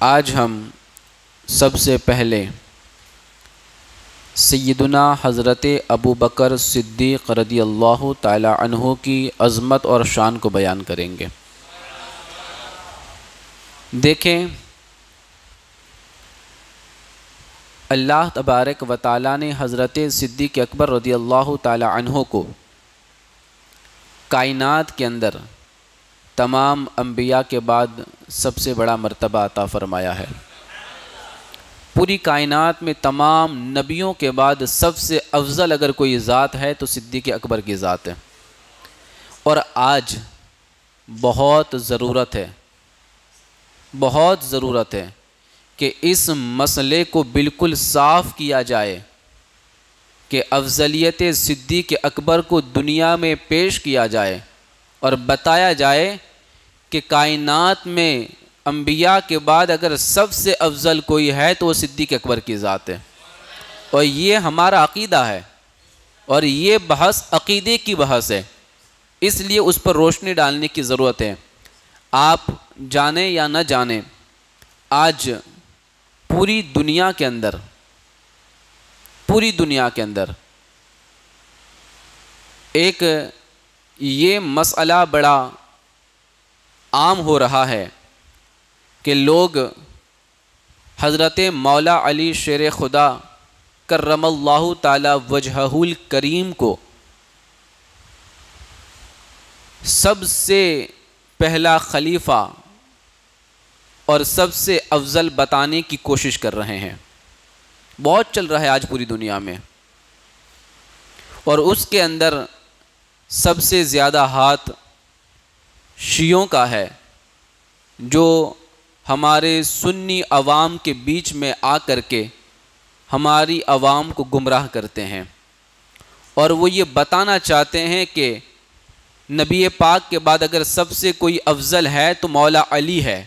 آج ہم سب سے پہلے سیدنا حضرت ابو بکر صدیق رضی اللہ تعالی عنہ کی عظمت اور شان کو بیان کریں گے۔ دیکھیں، اللہ تبارک و تعالی نے حضرت صدیق اکبر رضی اللہ تعالی عنہ کو کائنات کے اندر تمام انبیاء کے بعد سب سے بڑا مرتبہ عطا فرمایا ہے۔ پوری کائنات میں تمام نبیوں کے بعد سب سے افضل اگر کوئی ذات ہے تو صدیق اکبر کی ذات ہے۔ اور آج بہت ضرورت ہے کہ اس مسئلے کو بالکل صاف کیا جائے کہ افضلیت صدیق اکبر کو دنیا میں پیش کیا جائے اور بتایا جائے کہ کائنات میں انبیاء کے بعد اگر سب سے افضل کوئی ہے تو وہ صدیق اکبر کی ذات ہے۔ اور یہ ہمارا عقیدہ ہے اور یہ بحث عقیدے کی بحث ہے، اس لیے اس پر روشنی ڈالنے کی ضرورت ہے۔ آپ جانیں یا نہ جانیں، آج پوری دنیا کے اندر ایک یہ مسئلہ بڑا عام ہو رہا ہے کہ لوگ حضرت مولا علی شیر خدا کرم اللہ تعالی وجہہ الکریم کو سب سے پہلا خلیفہ اور سب سے افضل بتانے کی کوشش کر رہے ہیں۔ بہت چل رہا ہے آج پوری دنیا میں، اور اس کے اندر سب سے زیادہ ہاتھ شیعوں کا ہے، جو ہمارے سنی عوام کے بیچ میں آ کر کے ہماری عوام کو گمراہ کرتے ہیں، اور وہ یہ بتانا چاہتے ہیں کہ نبی پاک کے بعد اگر سب سے کوئی افضل ہے تو مولا علی ہے۔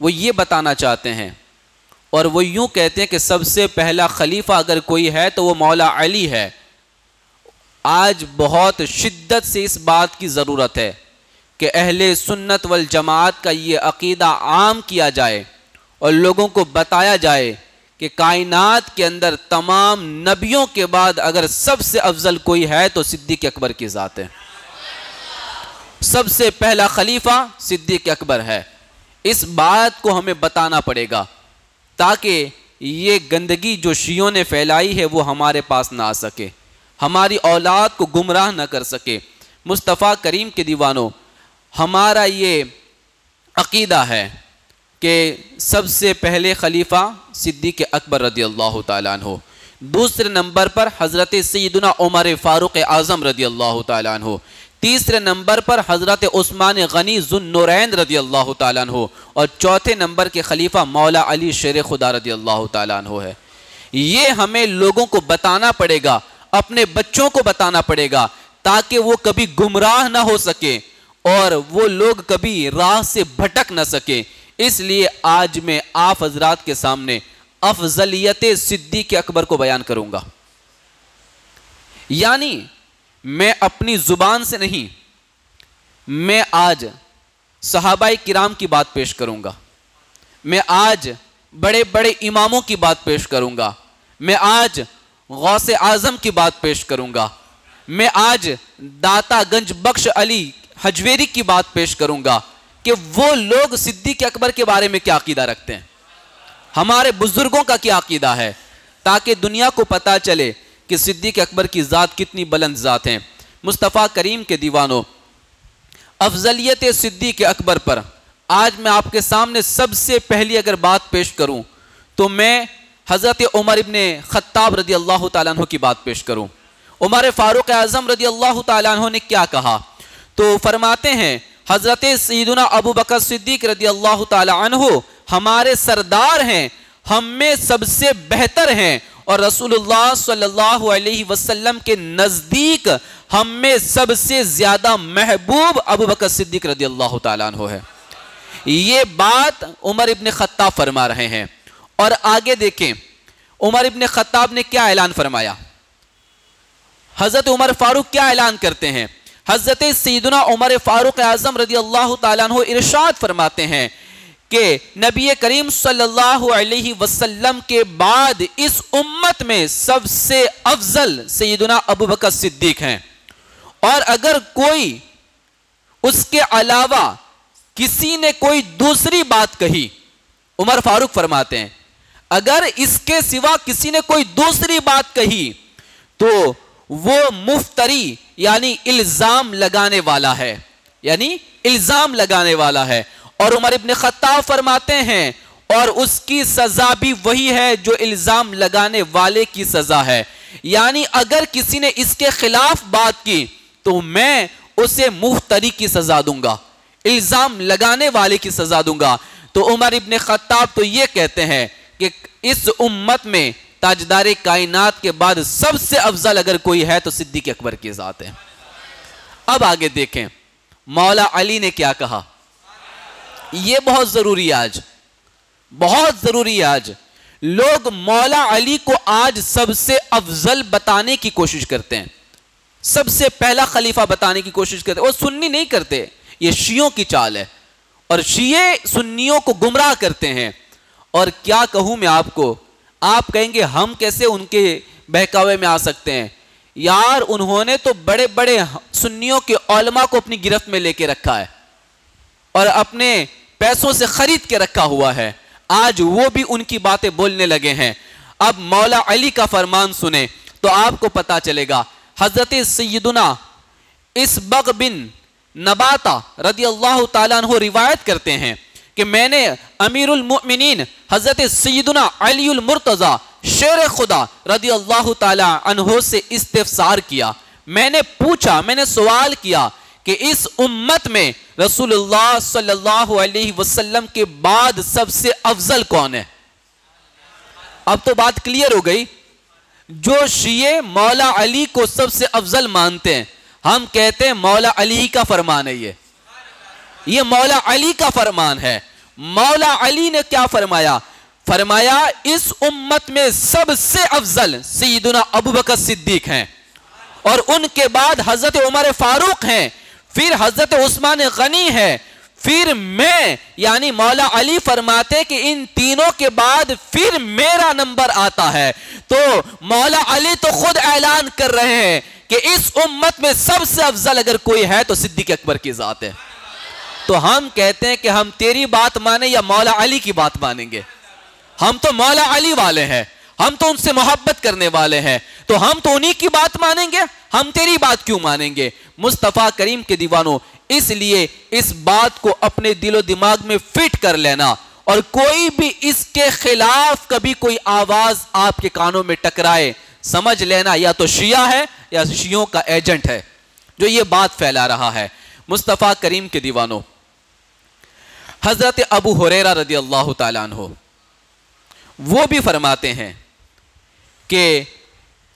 وہ یہ بتانا چاہتے ہیں، اور وہ یوں کہتے ہیں کہ سب سے پہلا خلیفہ اگر کوئی ہے تو وہ مولا علی ہے۔ آج بہت شدت سے اس بات کی ضرورت ہے کہ اہل سنت والجماعت کا یہ عقیدہ عام کیا جائے اور لوگوں کو بتایا جائے کہ کائنات کے اندر تمام نبیوں کے بعد اگر سب سے افضل کوئی ہے تو صدیق اکبر کی ذات ہے۔ سب سے پہلا خلیفہ صدیق اکبر ہے۔ اس بات کو ہمیں بتانا پڑے گا تاکہ یہ گندگی جو شیعوں نے پھیلائی ہے وہ ہمارے پاس نہ آ سکے، ہماری اولاد کو گمراہ نہ کر سکے۔ مصطفیٰ کریم کے دیوانوں، ہمارا یہ عقیدہ ہے کہ سب سے پہلے خلیفہ صدیق اکبر رضی اللہ تعالیٰ عنہ، دوسرے نمبر پر حضرت سیدنا عمر فاروق اعظم رضی اللہ تعالیٰ عنہ، تیسرے نمبر پر حضرت عثمان غنی ذو النورین رضی اللہ تعالیٰ عنہ، اور چوتھے نمبر کے خلیفہ مولا علی شیر خدا رضی اللہ تعالیٰ عنہ ہے۔ یہ ہمیں لوگوں کو بتانا پڑے گا، اپنے بچوں کو بتانا پڑے گا تاکہ وہ کبھی گمراہ نہ ہو سکے اور وہ لوگ کبھی راہ سے بھٹک نہ سکے۔ اس لیے آج میں آپ حضرات کے سامنے افضلیت صدیق اکبر کو بیان کروں گا، یعنی میں اپنی زبان سے نہیں، میں آج صحابہ کرام کی بات پیش کروں گا، میں آج بڑے بڑے اماموں کی بات پیش کروں گا، میں آج غوث اعظم کی بات پیش کروں گا، میں آج داتا گنج بخش علی حجویری کی بات پیش کروں گا کہ وہ لوگ صدیق اکبر کے بارے میں کیا عقیدہ رکھتے ہیں، ہمارے بزرگوں کا کیا عقیدہ ہے، تاکہ دنیا کو پتہ چلے کہ صدیق اکبر کی ذات کتنی بلند ذات ہیں۔ مصطفیٰ کریم کے دیوانوں، افضلیت صدیق اکبر پر آج میں آپ کے سامنے سب سے پہلی اگر بات پیش کروں تو میں حضرت عمر ابن خطاب رضی اللہ تعالیٰ عنہ کی بات پیش کروں۔ عمر فاروق اعظم رضی اللہ تعالیٰ عنہ نے کیا کہا؟ تو فرماتے ہیں حضرت سیدنا ابو بکر صدیق رضی اللہ تعالیٰ عنہ ہمارے سردار ہیں، ہم میں سب سے بہتر ہیں، اور رسول اللہ صلی اللہ علیہ وسلم کے نزدیک ہم میں سب سے زیادہ محبوب ابو بکر صدیق رضی اللہ تعالیٰ عنہ ہے۔ یہ بات عمر ابن خطاب فرما رہے ہیں، اور آگے دیکھیں عمر ابن خطاب نے کیا اعلان فرمایا، حضرت عمر فاروق کیا اعلان کرتے ہیں۔ حضرت سیدنا عمر فاروق اعظم رضی اللہ تعالیٰ عنہ ارشاد فرماتے ہیں کہ نبی کریم صلی اللہ علیہ وسلم کے بعد اس امت میں سب سے افضل سیدنا ابو بکر صدیق ہیں، اور اگر کوئی اس کے علاوہ کسی نے کوئی دوسری بات کہی، عمر فاروق فرماتے ہیں اگر اس کے سوا کسی نے کوئی دوسری بات کہی تو وہ مفتری یعنی الزام لگانے والا ہے، یعنی الزام لگانے والا ہے۔ اور عمر ابن خطاب فرماتے ہیں اور اس کی سزا بھی وہی ہے جو الزام لگانے والے کی سزا ہے، یعنی اگر کسی نے اس کے خلاف بات کی تو میں اسے مفتری کی سزا دوں گا، الزام لگانے والے کی سزا دوں گا۔ تو عمر ابن خطاب تو یہ کہتے ہیں کہ اس امت میں تاجدار کائنات کے بعد سب سے افضل اگر کوئی ہے تو صدیق اکبر کی ذات ہے۔ اب آگے دیکھیں مولا علی نے کیا کہا، یہ بہت ضروری ہے آج، بہت ضروری ہے آج۔ لوگ مولا علی کو آج سب سے افضل بتانے کی کوشش کرتے ہیں، سب سے پہلا خلیفہ بتانے کی کوشش کرتے ہیں، وہ سنی نہیں کرتے، یہ شیعوں کی چال ہے، اور شیعے سنیوں کو گمراہ کرتے ہیں۔ اور کیا کہوں میں آپ کو، آپ کہیں گے ہم کیسے ان کے بہکاوے میں آ سکتے ہیں؟ یار انہوں نے تو بڑے بڑے سنیوں کے علماء کو اپنی گرفت میں لے کے رکھا ہے اور اپنے پیسوں سے خرید کے رکھا ہوا ہے، آج وہ بھی ان کی باتیں بولنے لگے ہیں۔ اب مولا علی کا فرمان سنیں تو آپ کو پتا چلے گا۔ حضرت سیدنا اسبغ بن نباتہ رضی اللہ تعالیٰ عنہ روایت کرتے ہیں کہ میں نے امیر المؤمنین حضرت سیدنا علی المرتضی شیر خدا رضی اللہ تعالیٰ عنہ سے استفسار کیا، میں نے پوچھا، میں نے سوال کیا کہ اس امت میں رسول اللہ صلی اللہ علیہ وسلم کے بعد سب سے افضل کون ہے؟ اب تو بات کلیئر ہو گئی۔ جو شیعہ مولا علی کو سب سے افضل مانتے ہیں، ہم کہتے ہیں مولا علی کا فرمان ہے، یہ مولا علی کا فرمان ہے۔ مولا علی نے کیا فرمایا؟ فرمایا اس امت میں سب سے افضل سیدنا ابو بکر صدیق ہیں، اور ان کے بعد حضرت عمر فاروق ہیں، پھر حضرت عثمان غنی ہے، پھر میں، یعنی مولا علی فرماتے کہ ان تینوں کے بعد پھر میرا نمبر آتا ہے۔ تو مولا علی تو خود اعلان کر رہے ہیں کہ اس امت میں سب سے افضل اگر کوئی ہے تو صدیق اکبر کی ذات ہے۔ تو ہم کہتے ہیں کہ ہم تیری بات مانیں یا مولا علی کی بات مانیں گے؟ ہم تو مولا علی والے ہیں، ہم تو ان سے محبت کرنے والے ہیں، تو ہم تو انہی کی بات مانیں گے، ہم تیری بات کیوں مانیں گے؟ مصطفیٰ کریم کے دیوانوں، اس لیے اس بات کو اپنے دل و دماغ میں فٹ کر لینا، اور کوئی بھی اس کے خلاف کبھی کوئی آواز آپ کے کانوں میں ٹکرائے، سمجھ لینا یا تو شیعہ ہے یا شیعوں کا ایجنٹ ہے جو یہ بات پھیلا رہا ہے۔ مصطفیٰ کریم کے دیوانوں، حضرت ابو ہریرہ رضی اللہ تعالیٰ عنہ وہ بھی فرماتے ہیں کہ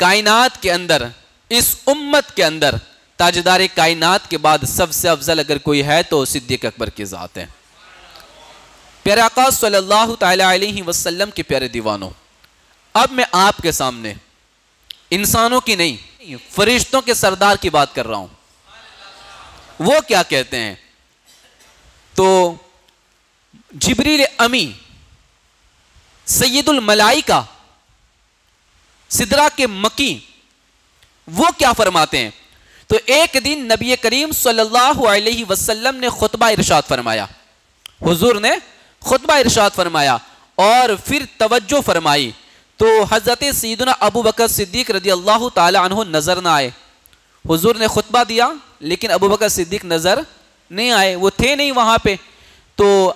کائنات کے اندر، اس امت کے اندر تاجدار کائنات کے بعد سب سے افضل اگر کوئی ہے تو صدیق اکبر کی ذات ہے۔ پیارے آقا صلی اللہ تعالیٰ علیہ وسلم کے پیارے دیوانوں، اب میں آپ کے سامنے انسانوں کی نہیں فرشتوں کے سردار کی بات کر رہا ہوں۔ وہ کیا کہتے ہیں؟ تو جبریل امی سید الملائکہ سدرہ کے مکی وہ کیا فرماتے ہیں؟ تو ایک دن نبی کریم صلی اللہ علیہ وسلم نے خطبہ ارشاد فرمایا، حضور نے خطبہ ارشاد فرمایا اور پھر توجہ فرمائی، تو حضرت سیدنا ابو بکر صدیق رضی اللہ تعالی عنہ نظر نہ آئے۔ حضور نے خطبہ دیا لیکن ابو بکر صدیق نظر نہیں آئے، وہ تھے نہیں وہاں پہ۔ تو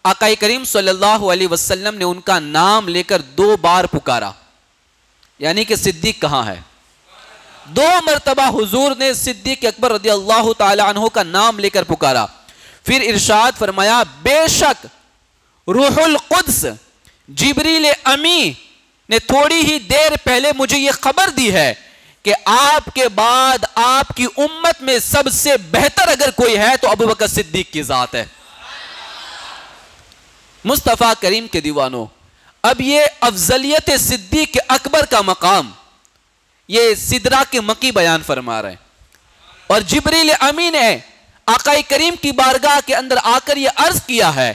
آقا کریم صلی اللہ علیہ وسلم نے ان کا نام لے کر 2 بار پکارا، یعنی کہ صدیق کہاں ہے؟ 2 مرتبہ حضور نے صدیق اکبر رضی اللہ تعالی عنہ کا نام لے کر پکارا، پھر ارشاد فرمایا بے شک روح القدس جبریل امی نے تھوڑی ہی دیر پہلے مجھے یہ خبر دی ہے کہ آپ کے بعد آپ کی امت میں سب سے بہتر اگر کوئی ہے تو ابو بکر صدیق کی ذات ہے۔ مصطفیٰ کریم کے دیوانوں، اب یہ افضلیت صدیق اکبر کا مقام یہ سدرہ کے مکی بیان فرما رہے ہیں، اور جبریل امی نے آقا کریم کی بارگاہ کے اندر آ کر یہ عرض کیا ہے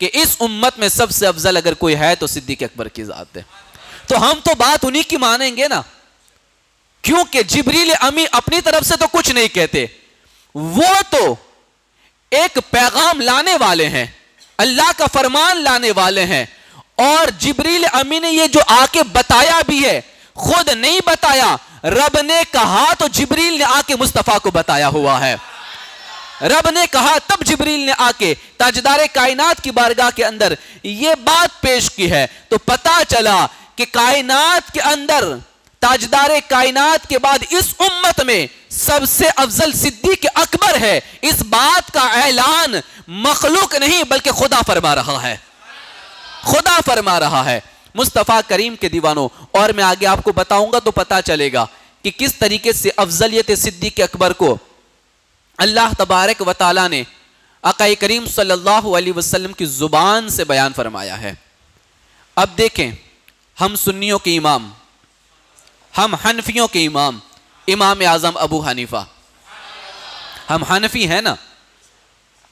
کہ اس امت میں سب سے افضل اگر کوئی ہے تو صدیق اکبر کی ذات ہے. تو ہم تو بات انہی کی مانیں گے نا, کیونکہ جبریل امی اپنی طرف سے تو کچھ نہیں کہتے, وہ تو ایک پیغام لانے والے ہیں, اللہ کا فرمان لانے والے ہیں. اور جبریل امی نے یہ جو آ کے بتایا بھی ہے, خود نہیں بتایا, رب نے کہا تو جبریل نے آ کے مصطفیٰ کو بتایا ہوا ہے. رب نے کہا تب جبریل نے آ کے تاجدار کائنات کی بارگاہ کے اندر یہ بات پیش کی ہے. تو پتا چلا کہ کائنات کے اندر تاجدار کائنات کے بعد اس امت میں سب سے افضل صدیق اکبر ہے. اس بات کا اعلان مخلوق نہیں بلکہ خدا فرما رہا ہے, خدا فرما رہا ہے. مصطفیٰ کریم کے دیوانوں, اور میں آگے آپ کو بتاؤں گا تو پتا چلے گا کہ کس طریقے سے افضلیت صدیق اکبر کو اللہ تبارک و تعالی نے آقا کریم صلی اللہ علیہ وسلم کی زبان سے بیان فرمایا ہے. اب دیکھیں, ہم سنیوں کے امام, ہم حنفیوں کے امام امام اعظم ابو حنیفہ, ہم حنفی ہیں نا,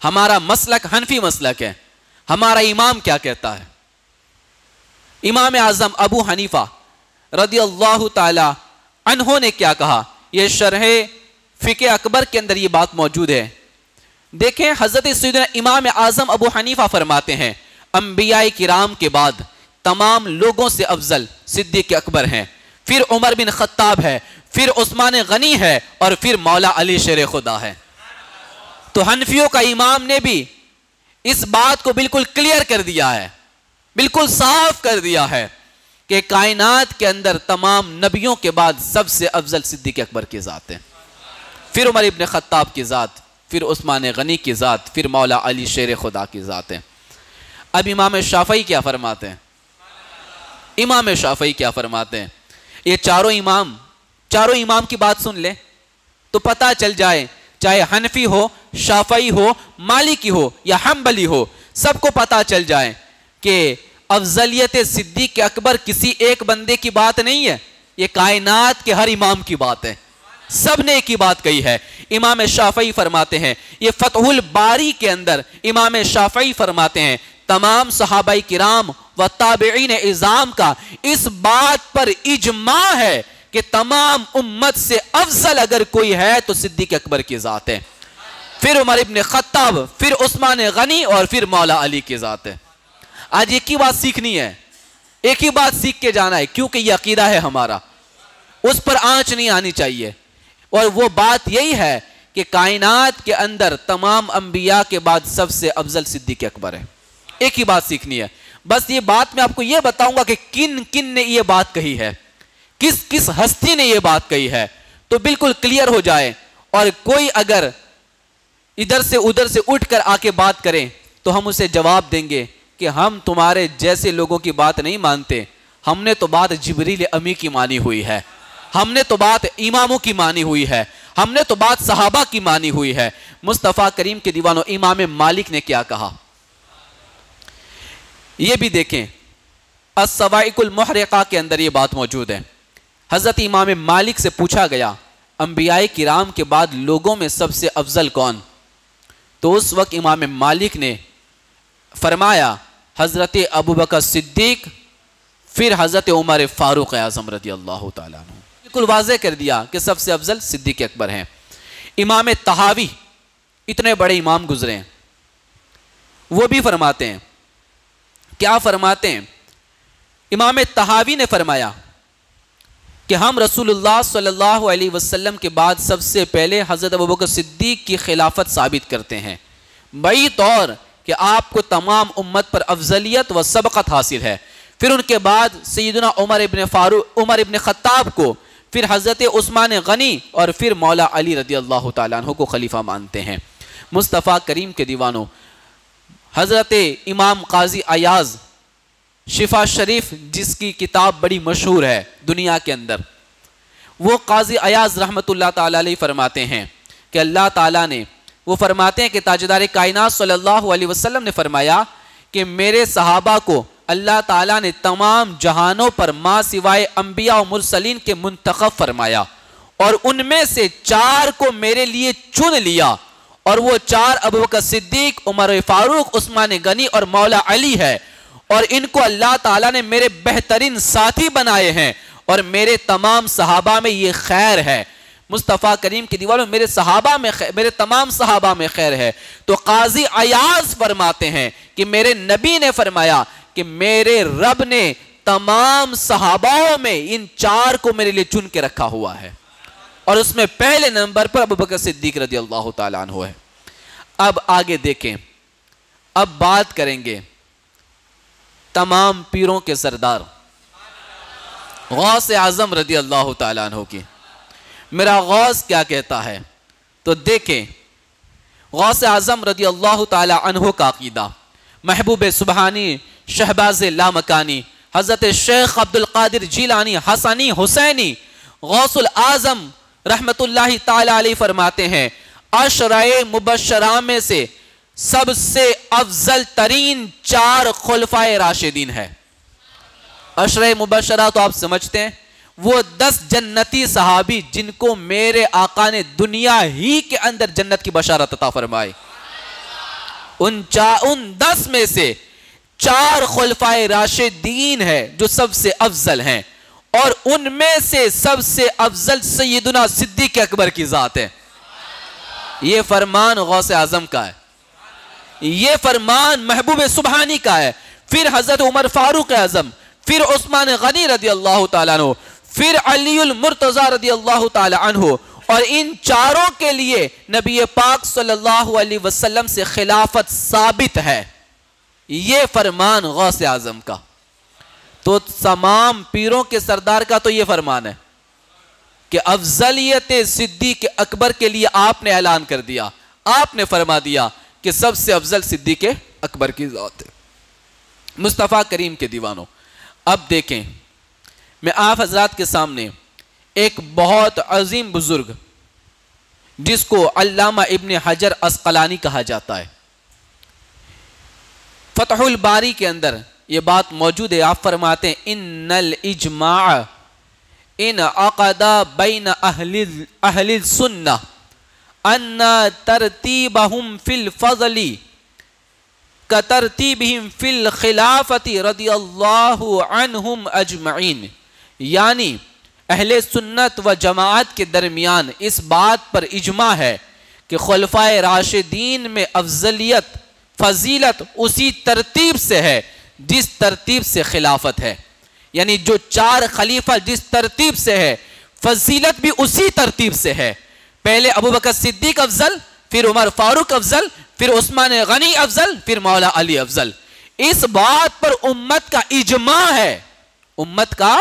ہمارا مسلک حنفی مسلک ہے. ہمارا امام کیا کہتا ہے؟ امام اعظم ابو حنیفہ رضی اللہ تعالی عنہ نے کیا کہا؟ یہ شرح فقہ اکبر کے اندر یہ بات موجود ہے. دیکھیں, حضرت سیدنا امام اعظم ابو حنیفہ فرماتے ہیں انبیاء کرام کے بعد تمام لوگوں سے افضل صدیق اکبر ہیں, پھر عمر بن خطاب ہے, پھر عثمان غنی ہے, اور پھر مولا علی شیر خدا ہے. تو حنفیوں کا امام نے بھی اس بات کو بالکل کلیئر کر دیا ہے, بالکل صاف کر دیا ہے کہ کائنات کے اندر تمام نبیوں کے بعد سب سے افضل صدیق اکبر کی ذات ہے, پھر عمر ابن خطاب کی ذات, پھر عثمان غنی کی ذات, پھر مولا علی شیر خدا کی ذات ہے. اب امام شافعی کیا فرماتے ہیں؟ امام شافعی کیا فرماتے ہیں؟ یہ چاروں امام کی بات سن لیں تو پتہ چل جائے, چاہے حنفی ہو, شافعی ہو, مالکی ہو یا حنبلی ہو, سب کو پتہ چل جائے کہ افضلیت صدیق اکبر کسی ایک بندے کی بات نہیں ہے, یہ کائنات کے ہر امام کی بات ہے. سب نے ایک ہی بات کہی ہے. امام شافعی فرماتے ہیں, یہ فتح الباری کے اندر امام شافعی فرماتے ہیں تمام صحابہ کرام و تابعین اعظام کا اس بات پر اجماع ہے کہ تمام امت سے افضل اگر کوئی ہے تو صدیق اکبر کی ذات ہے, پھر عمر ابن خطاب, پھر عثمان غنی, اور پھر مولا علی کی ذات ہے. آج ایک ہی بات سیکھنی ہے, ایک ہی بات سیکھ کے جانا ہے, کیونکہ یہ عقیدہ ہے ہمارا, اس پر آنچ نہیں آنی چاہیے. اور وہ بات یہی ہے کہ کائنات کے اندر تمام انبیاء کے بعد سب سے افضل صدیق اکبر ہے. ایک ہی بات سیکھنی ہے. بس یہ بات میں آپ کو یہ بتاؤں گا کہ کن کن نے یہ بات کہی ہے, کس کس ہستی نے یہ بات کہی ہے, تو بالکل کلیئر ہو جائے. اور کوئی اگر ادھر سے ادھر سے اٹھ کر آ کے بات کریں تو ہم اسے جواب دیں گے کہ ہم تمہارے جیسے لوگوں کی بات نہیں مانتے, ہم نے تو بات جبریل امی کی مانی ہوئی ہے, ہم نے تو بات اماموں کی مانی ہوئی ہے, ہم نے تو بات صحابہ کی مانی ہوئی ہے. مصطفیٰ کریم کے دیوانوں, امام مالک نے کیا کہا یہ بھی دیکھیں, الصواعق المحرقہ کے اندر یہ بات موجود ہے. حضرت امام مالک سے پوچھا گیا انبیاء کرام کے بعد لوگوں میں سب سے افضل کون؟ تو اس وقت امام مالک نے فرمایا حضرت ابوبکر صدیق, پھر حضرت عمر فاروق اعظم رضی اللہ تعالیٰ عنہ. بالکل واضح کر دیا کہ سب سے افضل صدیق اکبر ہیں. امام طحاوی, اتنے بڑے امام گزرے ہیں, وہ بھی فرماتے ہیں, کیا فرماتے ہیں؟ امام طحاوی نے فرمایا کہ ہم رسول اللہ صلی اللہ علیہ وسلم کے بعد سب سے پہلے حضرت ابوبکر صدیق کی خلافت ثابت کرتے ہیں, بئی طور کہ آپ کو تمام امت پر افضلیت و سبقت حاصل ہے. پھر ان کے بعد سیدنا عمر ابن خطاب کو, پھر حضرت عثمان غنی, اور پھر مولا علی رضی اللہ تعالیٰ عنہ کو خلیفہ مانتے ہیں. مصطفیٰ کریم کے دیوانوں, حضرت امام قاضی ایاز شفا شریف جس کی کتاب بڑی مشہور ہے دنیا کے اندر, وہ قاضی ایاز رحمت اللہ تعالیٰ علیہ فرماتے ہیں کہ اللہ تعالیٰ نے, وہ فرماتے ہیں کہ تاجدار کائنات صلی اللہ علیہ وسلم نے فرمایا کہ میرے صحابہ کو اللہ تعالیٰ نے تمام جہانوں پر ماں سوائے انبیاء و مرسلین کے منتخب فرمایا, اور ان میں سے 4 کو میرے لیے چن لیا, اور وہ چار ابوبکر صدیق، عمر فاروق، عثمان غنی اور مولا علی ہے، اور ان کو اللہ تعالیٰ نے میرے بہترین ساتھی بنائے ہیں، اور میرے تمام صحابہ میں یہ خیر ہے۔ مصطفیٰ کریم کی دیواروں میرے تمام صحابہ میں خیر ہے۔ تو قاضی عیاض فرماتے ہیں کہ میرے نبی نے فرمایا کہ میرے رب نے تمام صحاباؤں میں ان چار کو میرے لیے چن کے رکھا ہوا ہے، اور اس میں پہلے نمبر پر ابوبکر صدیق رضی اللہ تعالیٰ عنہ ہے۔ اب آگے دیکھیں، اب بات کریں گے تمام پیروں کے سردار غوث اعظم رضی اللہ تعالیٰ عنہ کی۔ میرا غوث کیا کہتا ہے تو دیکھیں، غوث اعظم رضی اللہ تعالیٰ عنہ کا عقیدہ، محبوب سبحانی، شہباز لامکانی، حضرت شیخ عبد القادر جیلانی، حسنی، حسینی، غوث الاعظم رحمت اللہ تعالیٰ علیہ فرماتے ہیں عشرۂ مبشرہ میں سے سب سے افضل ترین چار خلفائے راشدین ہے۔ عشرۂ مبشرہ تو آپ سمجھتے ہیں، وہ 10 جنتی صحابی جن کو میرے آقا نے دنیا ہی کے اندر جنت کی بشارت عطا فرمائی، ان 10 میں سے 4 خلفائے راشدین ہے جو سب سے افضل ہیں، اور ان میں سے سب سے افضل سیدنا صدیق اکبر کی ذات ہے۔ یہ فرمان غوث اعظم کا ہے، یہ فرمان محبوب سبحانی کا ہے، پھر حضرت عمر فاروق اعظم، پھر عثمان غنی رضی اللہ تعالیٰ عنہ، پھر علی المرتضی رضی اللہ تعالیٰ عنہ، اور ان چاروں کے لیے نبی پاک صلی اللہ علیہ وسلم سے خلافت ثابت ہے۔ یہ فرمان غوث اعظم کا، تو تمام پیروں کے سردار کا تو یہ فرمان ہے کہ افضلیت صدیق اکبر کے لیے آپ نے اعلان کر دیا، آپ نے فرما دیا کہ سب سے افضل صدیق اکبر کی ذات ہے۔ مصطفیٰ کریم کے دیوانوں، اب دیکھیں، میں آپ حضرات کے سامنے ایک بہت عظیم بزرگ جس کو علامہ ابن حجر عسقلانی کہا جاتا ہے، فتح الباری کے اندر یہ بات موجود ہے، آپ فرماتے ہیں ان الاجماع ان عقد بین اہل السنہ ان ترتیبہم فی الفضل کترتیبہم فی الخلافت رضی اللہ عنہم اجمعین، یعنی اہل سنت و جماعت کے درمیان اس بات پر اجماع ہے کہ خلفائے راشدین میں افضلیت، فضیلت اسی ترتیب سے ہے جس ترتیب سے خلافت ہے، یعنی جو 4 خلیفہ جس ترتیب سے ہے، فضیلت بھی اسی ترتیب سے ہے۔ پہلے ابوبکر صدیق افضل، پھر عمر فاروق افضل، پھر عثمان غنی افضل، پھر مولا علی افضل۔ اس بات پر امت کا اجماع ہے، امت کا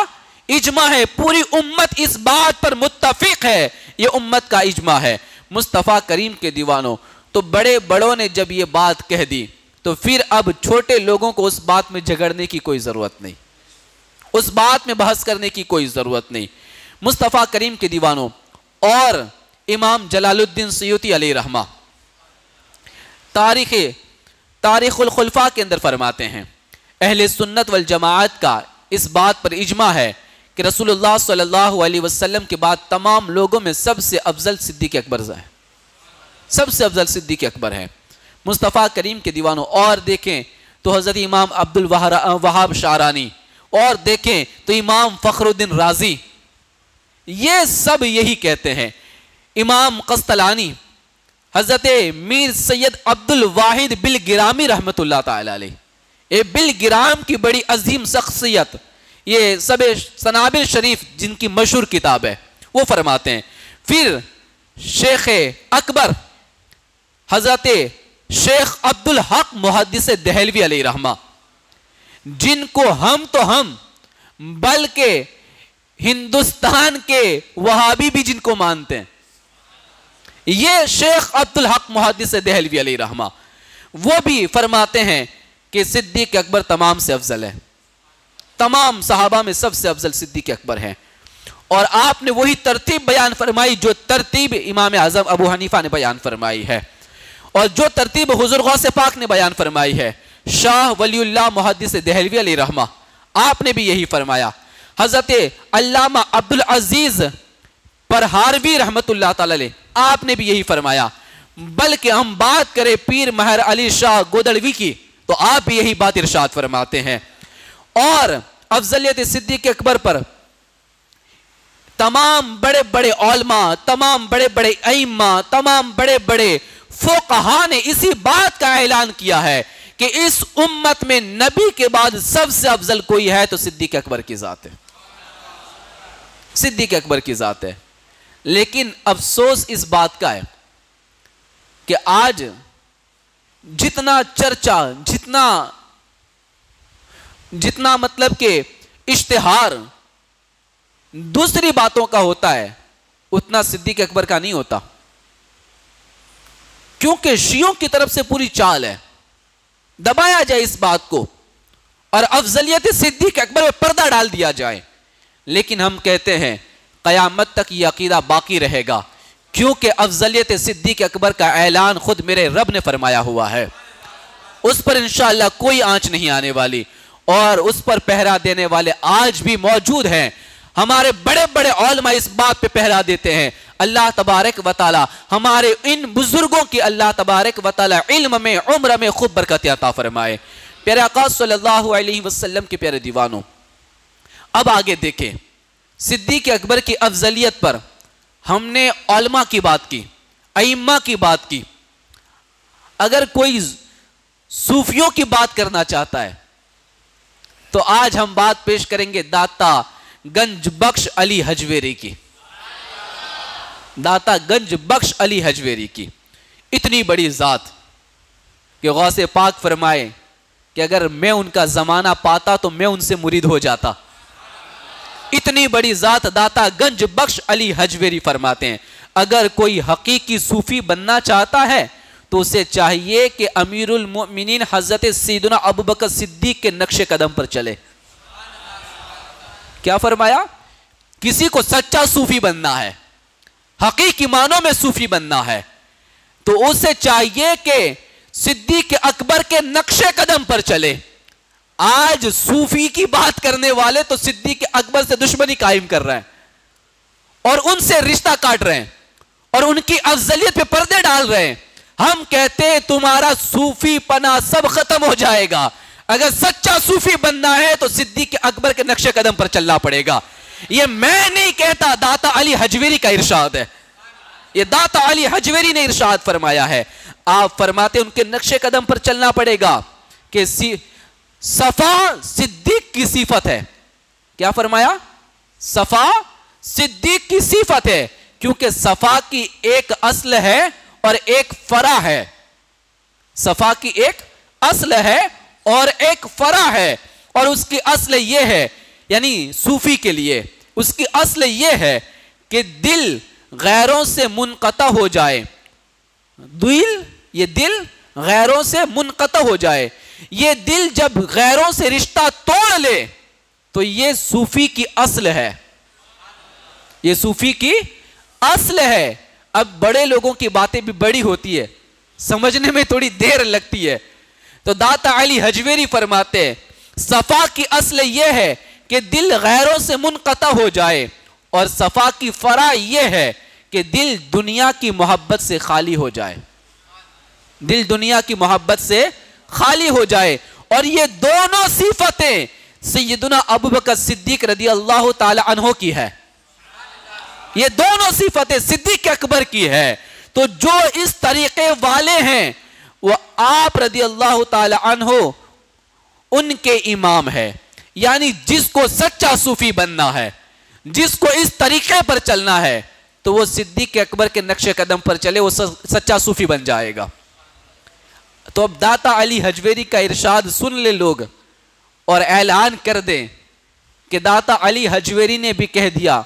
اجماع ہے، پوری امت اس بات پر متفق ہے، یہ امت کا اجماع ہے۔ مصطفیٰ کریم کے دیوانوں، تو بڑے بڑوں نے جب یہ بات کہہ دی تو پھر اب چھوٹے لوگوں کو اس بات میں جھگڑنے کی کوئی ضرورت نہیں، اس بات میں بحث کرنے کی کوئی ضرورت نہیں۔ مصطفیٰ کریم کے دیوانوں، اور امام جلال الدین سیوطی علیہ رحمہ تاریخ الخلفاء کے اندر فرماتے ہیں اہل سنت والجماعت کا اس بات پر اجماع ہے کہ رسول اللہ صلی اللہ علیہ وسلم کے بعد تمام لوگوں میں سب سے افضل صدیق اکبر ہے، سب سے افضل صدیق اکبر ہے۔ مصطفیٰ کریم کے دیوانوں، اور دیکھیں تو حضرت امام عبد الوہاب شعرانی، اور دیکھیں تو امام فخر الدین رازی، یہ سب یہی کہتے ہیں۔ امام قسطلانی، حضرت میر سید عبد الواحد بلگرامی رحمت اللہ تعالی علیہ، بلگرام کی بڑی عظیم شخصیت، یہ سب سنابل شریف جن کی مشہور کتاب ہے، وہ فرماتے ہیں۔ پھر شیخ اکبر حضرت شیخ عبد الحق محدث دہلوی علیہ رحمہ، جن کو ہم تو ہم بلکہ ہندوستان کے وہابی بھی جن کو مانتے ہیں، یہ شیخ عبد الحق محدث دہلوی علیہ رحمہ، وہ بھی فرماتے ہیں کہ صدیق اکبر تمام سے افضل ہے، تمام صحابہ میں سب سے افضل صدیق اکبر ہے۔ اور آپ نے وہی ترتیب بیان فرمائی جو ترتیب امام اعظم ابو حنیفہ نے بیان فرمائی ہے، اور جو ترتیب حضور غوث پاک نے بیان فرمائی ہے، شاہ ولی اللہ محدث دہلوی علیہ رحمہ، آپ نے بھی یہی فرمایا۔ حضرت علامہ عبدالعزیز پرہاروی رحمت اللہ تعالی علیہ، آپ نے بھی یہی فرمایا۔ بلکہ ہم بات کریں پیر مہر علی شاہ گودڑوی کی تو آپ بھی یہی بات ارشاد فرماتے ہیں. اور افضلیت صدیق اکبر پر تمام بڑے بڑے علماء، تمام بڑے بڑے ائمہ، تمام بڑے بڑے فقہا نے اسی بات کا اعلان کیا ہے کہ اس امت میں نبی کے بعد سب سے افضل کوئی ہے تو صدیق اکبر کی ذات ہے، صدیق اکبر کی ذات ہے. لیکن افسوس اس بات کا ہے کہ آج جتنا چرچا، جتنا مطلب کہ اشتہار دوسری باتوں کا ہوتا ہے اتنا صدیق اکبر کا نہیں ہوتا، کیونکہ شیعوں کی طرف سے پوری چال ہے دبایا جائے اس بات کو اور افضلیت صدیق اکبر میں پردہ ڈال دیا جائے. لیکن ہم کہتے ہیں قیامت تک یہ عقیدہ باقی رہے گا، کیونکہ افضلیت صدیق اکبر کا اعلان خود میرے رب نے فرمایا ہوا ہے، اس پر انشاءاللہ کوئی آنچ نہیں آنے والی، اور اس پر پہرا دینے والے آج بھی موجود ہیں. ہمارے بڑے بڑے علماء اس بات پہ پہرا دیتے ہیں. اللہ تبارک و تعالی ہمارے ان بزرگوں کی اللہ تبارک و تعالی علم میں، عمر میں خوب برکت عطا فرمائے. پیارے آقا صلی اللہ علیہ وسلم کے پیارے دیوانوں، اب آگے دیکھیں صدیق اکبر کی افضلیت پر ہم نے علماء کی بات کی، ائمہ کی بات کی. اگر کوئی صوفیوں کی بات کرنا چاہتا ہے تو آج ہم بات پیش کریں گے داتا گنج بخش علی حجویری کی. داتا گنج بخش علی حجویری کی اتنی بڑی ذات کہ غوث پاک فرمائے کہ اگر میں ان کا زمانہ پاتا تو میں ان سے مرید ہو جاتا. اتنی بڑی ذات داتا گنج بخش علی حجویری فرماتے ہیں اگر کوئی حقیقی صوفی بننا چاہتا ہے تو اسے چاہیے کہ امیر المؤمنین حضرت سیدنا ابوبکر صدیق کے نقش قدم پر چلے. کیا فرمایا؟ کسی کو سچا صوفی بننا ہے، حقیقی معنوں میں صوفی بننا ہے تو اسے چاہیے کہ صدیق اکبر کے نقش قدم پر چلے. آج صوفی کی بات کرنے والے تو صدیق اکبر سے دشمنی قائم کر رہے ہیں اور ان سے رشتہ کاٹ رہے ہیں اور ان کی افضلیت پہ پردے ڈال رہے ہیں. ہم کہتے ہیں تمہارا صوفی پنا سب ختم ہو جائے گا. اگر سچا صوفی بننا ہے تو صدیق اکبر کے نقش قدم پر چلنا پڑے گا. یہ میں نہیں کہتا، داتا علی حجویری کا ارشاد ہے، یہ داتا علی حجویری نے ارشاد فرمایا ہے. آپ فرماتے ان کے نقش قدم پر چلنا پڑے گا کہ صفا صدیق کی صفت ہے. کیا فرمایا؟ صفا صدیق کی صفت ہے، کیونکہ صفا کی ایک اصل ہے اور ایک فرع ہے. صفا کی ایک اصل ہے اور ایک فرع ہے، اور اس کی اصل یہ ہے، یعنی صوفی کے لیے اس کی اصل یہ ہے کہ دل غیروں سے منقطع ہو جائے. یہ دل غیروں سے منقطع ہو جائے. یہ دل جب غیروں سے رشتہ توڑ لے تو یہ صوفی کی اصل ہے، یہ صوفی کی اصل ہے. اب بڑے لوگوں کی باتیں بھی بڑی ہوتی ہے، سمجھنے میں تھوڑی دیر لگتی ہے. تو داتا علی حجویری فرماتے ہیں صفا کی اصل یہ ہے کہ دل غیروں سے منقطع ہو جائے، اور صفا کی فرع یہ ہے کہ دل دنیا کی محبت سے خالی ہو جائے، دل دنیا کی محبت سے خالی ہو جائے. اور یہ دونوں صفتیں سیدنا ابوبکر صدیق رضی اللہ تعالی عنہ کی ہے، یہ دونوں صفتیں صدیق اکبر کی ہے. تو جو اس طریقے والے ہیں وہ آپ رضی اللہ تعالی عنہ ان کے امام ہے. یعنی جس کو سچا صوفی بننا ہے، جس کو اس طریقے پر چلنا ہے تو وہ صدیق اکبر کے نقش قدم پر چلے، وہ سچا صوفی بن جائے گا. تو اب داتا علی حجویری کا ارشاد سن لے لوگ اور اعلان کر دیں کہ داتا علی حجویری نے بھی کہہ دیا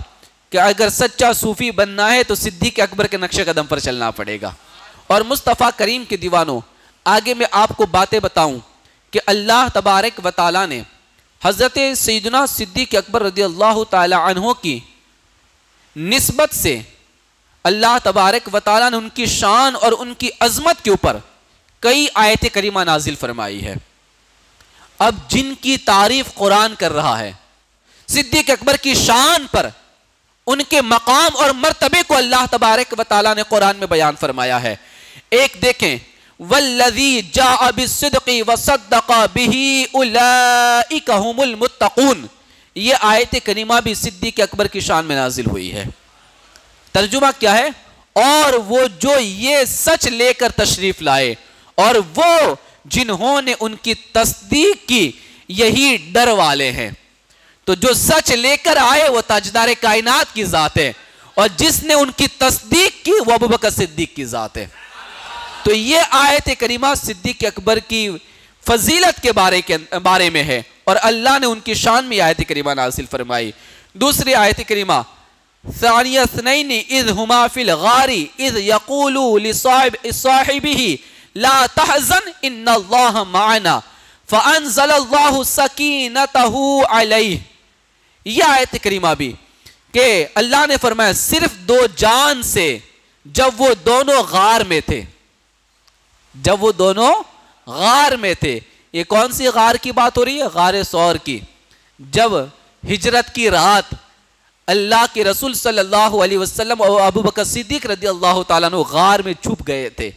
کہ اگر سچا صوفی بننا ہے تو صدیق اکبر کے نقش قدم پر چلنا پڑے گا. اور مصطفیٰ کریم کے دیوانوں، آگے میں آپ کو باتیں بتاؤں کہ اللہ تبارک و تعالیٰ نے حضرت سیدنا صدیق اکبر رضی اللہ تعالی عنہ کی نسبت سے اللہ تبارک و تعالیٰ نے ان کی شان اور ان کی عظمت کے اوپر کئی آیت کریمہ نازل فرمائی ہے. اب جن کی تعریف قرآن کر رہا ہے، صدیق اکبر کی شان پر، ان کے مقام اور مرتبے کو اللہ تبارک و تعالیٰ نے قرآن میں بیان فرمایا ہے. ایک دیکھیں والذی جاء بالصدق وصدق به اولئک هم المتقون، یہ آیت کریمہ بھی صدیق اکبر کی شان میں نازل ہوئی ہے۔ ترجمہ کیا ہے؟ اور وہ جو یہ سچ لے کر تشریف لائے اور وہ جنہوں نے ان کی تصدیق کی یہی ڈر والے ہیں۔ تو جو سچ لے کر آئے وہ تاجدار کائنات کی ذات ہے، اور جس نے ان کی تصدیق کی وہ ابوبکر صدیق کی ذات ہے۔ تو یہ آیت کریمہ صدیق اکبر کی فضیلت کے بارے میں ہے، اور اللہ نے ان کی شان میں آیت کریمہ نازل فرمائی۔ دوسری آیت کریمہ ثانی اثنین اذ ہما فی الغار اذ یقول لصاحبہ لا تحزن ان اللہ معنا فانزل اللہ سکینتہ علیہ۔ یہ آیت کریمہ بھی کہ اللہ نے فرمایا صرف دو جان سے جب وہ دونوں غار میں تھے، جب وہ دونوں غار میں تھے۔ یہ کون سی غار کی بات ہو رہی ہے؟ غار ثور کی۔ جب ہجرت کی رات اللہ کے رسول صلی اللہ علیہ وسلم اور ابوبکر صدیق رضی اللہ تعالیٰ عنہ غار میں چھپ گئے تھے،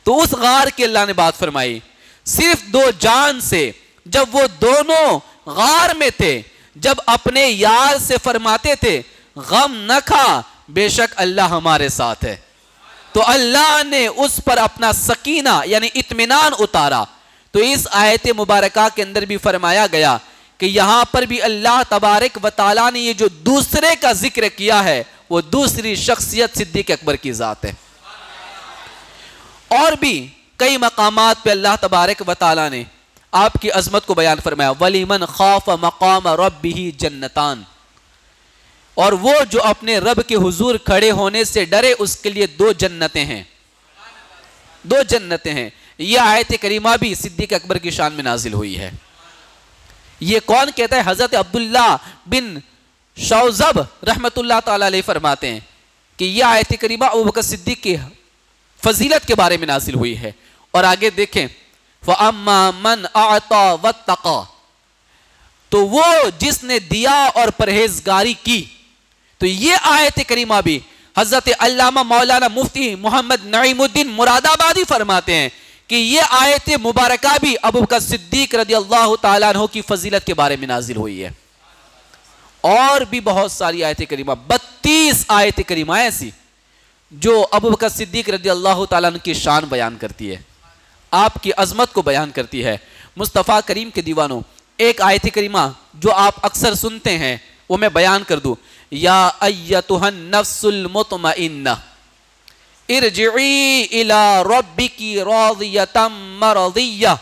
تو اس غار کی اللہ نے بات فرمائی صرف دو جان سے جب وہ دونوں غار میں تھے، جب اپنے یار سے فرماتے تھے غم نہ کھا بے شک اللہ ہمارے ساتھ ہے، تو اللہ نے اس پر اپنا سکینہ یعنی اطمینان اتارا۔ تو اس آیت مبارکہ کے اندر بھی فرمایا گیا کہ یہاں پر بھی اللہ تبارک و تعالیٰ نے یہ جو دوسرے کا ذکر کیا ہے وہ دوسری شخصیت صدیق اکبر کی ذات ہے۔ اور بھی کئی مقامات پہ اللہ تبارک و تعالیٰ نے آپ کی عظمت کو بیان فرمایا وَلِمَنْ خَافَ مَقَامَ رَبِّهِ جَنَّتَانِ، اور وہ جو اپنے رب کے حضور کھڑے ہونے سے ڈرے اس کے لیے دو جنتیں ہیں، دو جنتیں ہیں۔ یہ آیت کریمہ بھی صدیق اکبر کی شان میں نازل ہوئی ہے۔ یہ کون کہتا ہے؟ حضرت عبداللہ بن شوذب رحمت اللہ تعالیٰ علیہ فرماتے ہیں کہ یہ آیت کریمہ ابوبکر صدیق کی فضیلت کے بارے میں نازل ہوئی ہے۔ اور آگے دیکھیں فَأَمَّا مَنْ أَعْطَى وَاتَّقَى، تو وہ جس نے دیا اور پرہیزگاری کی۔ تو یہ آیت کریمہ بھی حضرت علامہ مولانا مفتی محمد نعیم الدین مراد آبادی فرماتے ہیں کہ یہ آیت مبارکہ بھی ابوبکر صدیق رضی اللہ تعالیٰ عنہ کی فضیلت کے بارے میں نازل ہوئی ہے۔ اور بھی بہت ساری آیت کریمہ 32 آیت کریمہ ایسی جو ابوبکر صدیق رضی اللہ تعالیٰ عنہ کی شان بیان کرتی ہے، آپ کی عظمت کو بیان کرتی ہے۔ مصطفیٰ کریم کے دیوانوں، ایک آیت کریمہ جو آپ اکثر سنتے ہیں وہ میں بیان کر دوں، یا ایتھا النفس المطمئنہ ارجعی الی ربکی راضیۃ مرضیہ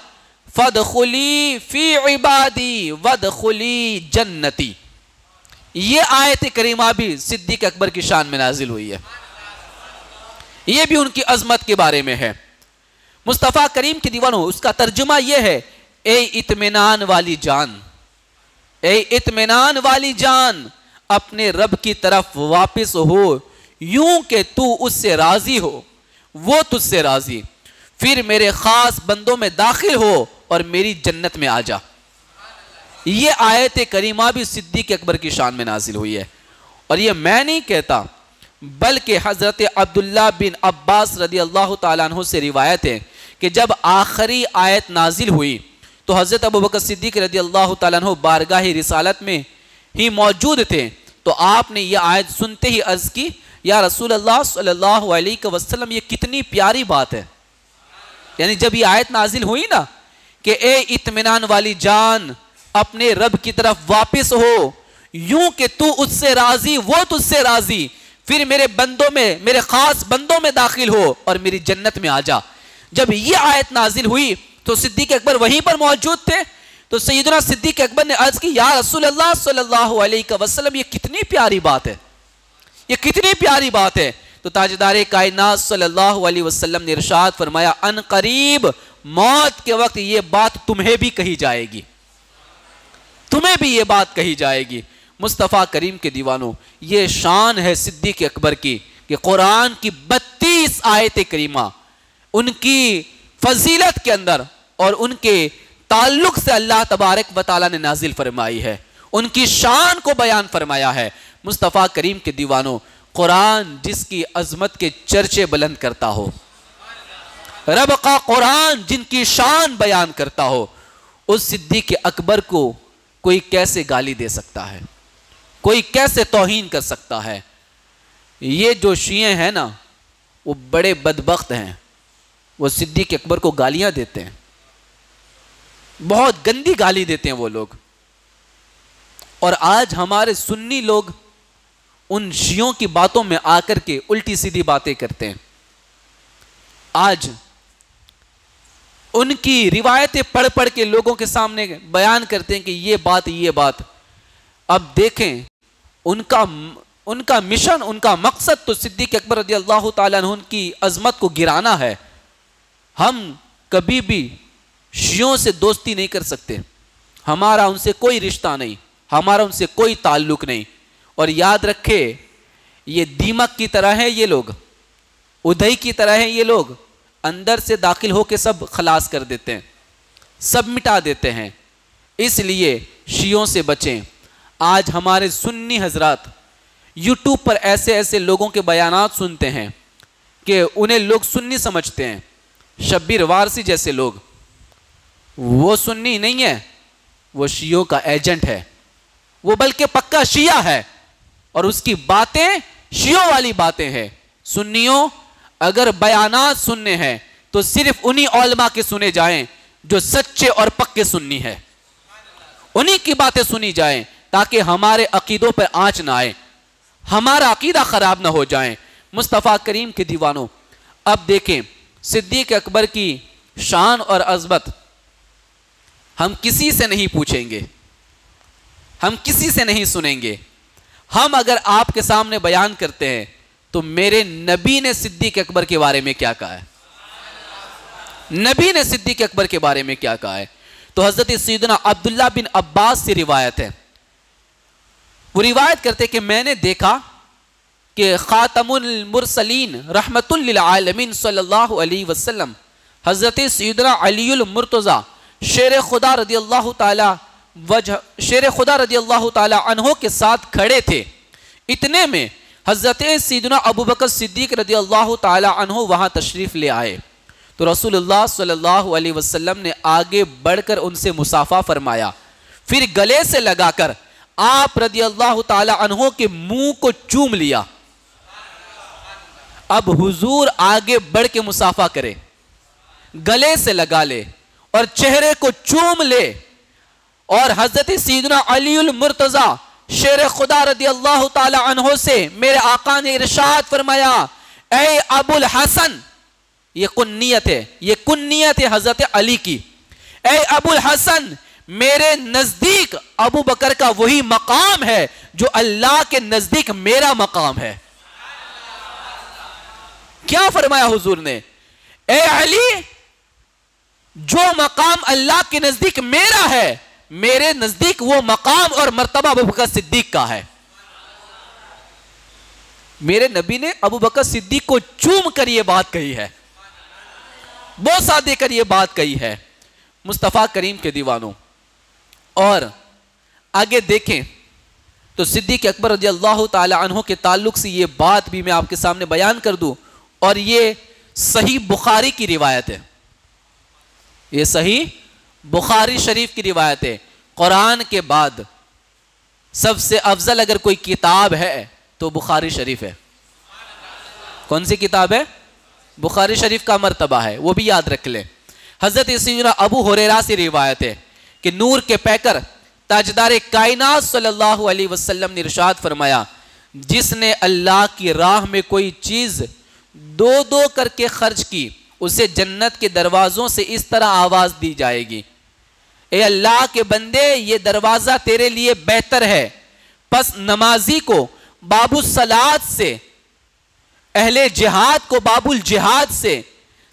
فادخلی فی عبادی وادخلی جنتی۔ یہ آیت کریمہ بھی صدیق اکبر کی شان میں نازل ہوئی ہے، یہ بھی ان کی عظمت کے بارے میں ہے۔ مصطفیٰ کریم کے دیوانوں، اس کا ترجمہ یہ ہے اے اطمینان والی جان، اے اطمینان والی جان اپنے رب کی طرف واپس ہو، یوں کہ تو اس سے راضی ہو، وہ تجھ سے راضی، پھر میرے خاص بندوں میں داخل ہو اور میری جنت میں آ جا۔ یہ آیت کریمہ بھی صدیق اکبر کی شان میں نازل ہوئی ہے، اور یہ میں نہیں کہتا بلکہ حضرت عبداللہ بن عباس رضی اللہ تعالیٰ عنہ سے روایت ہے کہ جب آخری آیت نازل ہوئی تو حضرت ابوبکر صدیق رضی اللہ تعالیٰ عنہ بارگاہ رسالت میں ہی موجود تھے، تو آپ نے یہ آیت سنتے ہی عرض کی یا رسول اللہ صلی اللہ علیہ وسلم یہ کتنی پیاری بات ہے۔ یعنی جب یہ آیت نازل ہوئی نا کہ اے اطمینان والی جان اپنے رب کی طرف واپس ہو، یوں کہ تو اس سے راضی وہ تجھ سے راضی، پھر میرے بندوں میں میرے خاص بندوں میں داخل ہو اور میری جنت میں آ جا۔ جب یہ آیت نازل ہوئی تو صدیق اکبر وہیں پر موجود تھے، تو سیدنا صدیق اکبر نے عرض کی یا رسول اللہ صلی اللہ علیہ وسلم یہ کتنی پیاری بات ہے، یہ کتنی پیاری بات ہے۔ تو تاجدار کائنات صلی اللہ علیہ وسلم نے ارشاد فرمایا ان قریب موت کے وقت یہ بات تمہیں بھی کہی جائے گی، تمہیں بھی یہ بات کہی جائے گی۔ مصطفیٰ کریم کے دیوانوں، یہ شان ہے صدیق اکبر کی کہ قرآن کی 32 آیت کریمہ ان کی فضیلت کے اندر اور ان کے تعلق سے اللہ تبارک و تعالیٰ نے نازل فرمائی ہے، ان کی شان کو بیان فرمایا ہے۔ مصطفیٰ کریم کے دیوانوں، قرآن جس کی عظمت کے چرچے بلند کرتا ہو، رب کا قرآن جن کی شان بیان کرتا ہو، اس صدیق اکبر کو کوئی کیسے گالی دے سکتا ہے؟ کوئی کیسے توہین کر سکتا ہے؟ یہ جو شیعہ ہیں نا، وہ بڑے بدبخت ہیں، وہ صدیق اکبر کو گالیاں دیتے ہیں، بہت گندی گالی دیتے ہیں وہ لوگ۔ اور آج ہمارے سنی لوگ ان شیعوں کی باتوں میں آ کر کے الٹی سیدھی باتیں کرتے ہیں۔ آج ان کی روایتیں پڑھ پڑھ کے لوگوں کے سامنے بیان کرتے ہیں کہ یہ بات۔ اب دیکھیں ان کا مشن، ان کا مقصد تو صدیق اکبر رضی اللہ تعالیٰ عنہ کی عظمت کو گرانا ہے۔ ہم کبھی بھی شیعوں سے دوستی نہیں کر سکتے، ہمارا ان سے کوئی رشتہ نہیں، ہمارا ان سے کوئی تعلق نہیں۔ اور یاد رکھے، یہ دیمک کی طرح ہے، یہ لوگ ادھئی کی طرح ہے، یہ لوگ اندر سے داخل ہو کے سب خلاص کر دیتے ہیں، سب مٹا دیتے ہیں۔ اس لیے شیعوں سے بچیں۔ آج ہمارے سنی حضرات یوٹیوب پر ایسے لوگوں کے بیانات سنتے ہیں کہ انہیں لوگ سنی سمجھتے ہیں، شبیر وارسی جیسے لوگ۔ وہ سنی نہیں ہے، وہ شیعوں کا ایجنٹ ہے، وہ بلکہ پکا شیعہ ہے، اور اس کی باتیں شیعوں والی باتیں ہیں۔ سنیوں، اگر بیانات سننے ہیں تو صرف انہی علماء کے سنے جائیں جو سچے اور پکے سنی ہیں، انہی کی باتیں سنی جائیں تاکہ ہمارے عقیدوں پر آنچ نہ آئے، ہمارا عقیدہ خراب نہ ہو جائیں۔ مصطفیٰ کریم کے دیوانوں، اب دیکھیں صدیق اکبر کی شان اور عظمت ہم کسی سے نہیں پوچھیں گے، ہم کسی سے نہیں سنیں گے۔ ہم اگر آپ کے سامنے بیان کرتے ہیں تو میرے نبی نے صدیق اکبر کے بارے میں کیا کہا ہے؟ نبی نے صدیق اکبر کے بارے میں کیا کہا ہے؟ تو حضرت سیدنا عبداللہ بن عباس سے روایت ہے، وہ روایت کرتے کہ میں نے دیکھا کہ خاتم المرسلین رحمت للعالمین صلی اللہ علیہ وسلم حضرت سیدنا علی المرتضی شیر خدا رضی اللہ تعالی عنہ کے ساتھ کھڑے تھے۔ اتنے میں حضرت سیدنا ابوبکر صدیق رضی اللہ تعالی عنہ وہاں تشریف لے آئے، تو رسول اللہ صلی اللہ علیہ وسلم نے آگے بڑھ کر ان سے مصافحہ فرمایا، پھر گلے سے لگا کر آپ رضی اللہ تعالی عنہ کے منہ کو چوم لیا۔ اب حضور آگے بڑھ کے مصافحہ کرے، گلے سے لگا لے اور چہرے کو چوم لے، اور حضرت سیدنا علی المرتضی شیر خدا رضی اللہ تعالی عنہ سے میرے آقا نے ارشاد فرمایا، اے ابو الحسن، یہ کنیت ہے حضرت علی کی، اے ابو الحسن، میرے نزدیک ابو بکر کا وہی مقام ہے جو اللہ کے نزدیک میرا مقام ہے۔ کیا فرمایا حضور نے؟ اے علی، جو مقام اللہ کے نزدیک میرا ہے، میرے نزدیک وہ مقام اور مرتبہ ابو بکر صدیق کا ہے۔ میرے نبی نے ابو بکر صدیق کو چوم کر یہ بات کہی ہے، بوسہ دے کر یہ بات کہی ہے۔ مصطفیٰ کریم کے دیوانوں، اور آگے دیکھیں تو صدیق اکبر رضی اللہ تعالی عنہ کے تعلق سے یہ بات بھی میں آپ کے سامنے بیان کر دوں، اور یہ صحیح بخاری کی روایت ہے، یہ صحیح بخاری شریف کی روایت ہے۔ قرآن کے بعد سب سے افضل اگر کوئی کتاب ہے تو بخاری شریف ہے۔ کون سی کتاب ہے؟ بخاری شریف کا مرتبہ ہے، وہ بھی یاد رکھ لیں۔ حضرت سیدنا ابو ہریرہ سے روایت ہے کہ نور کے پیکر تاجدار کائنات صلی اللہ علیہ وسلم نے ارشاد فرمایا، جس نے اللہ کی راہ میں کوئی چیز دو دو کر کے خرچ کی، اسے جنت کے دروازوں سے اس طرح آواز دی جائے گی، اے اللہ کے بندے، یہ دروازہ تیرے لیے بہتر ہے۔ پس نمازی کو باب الصلاۃ سے، اہل جہاد کو باب الجہاد سے،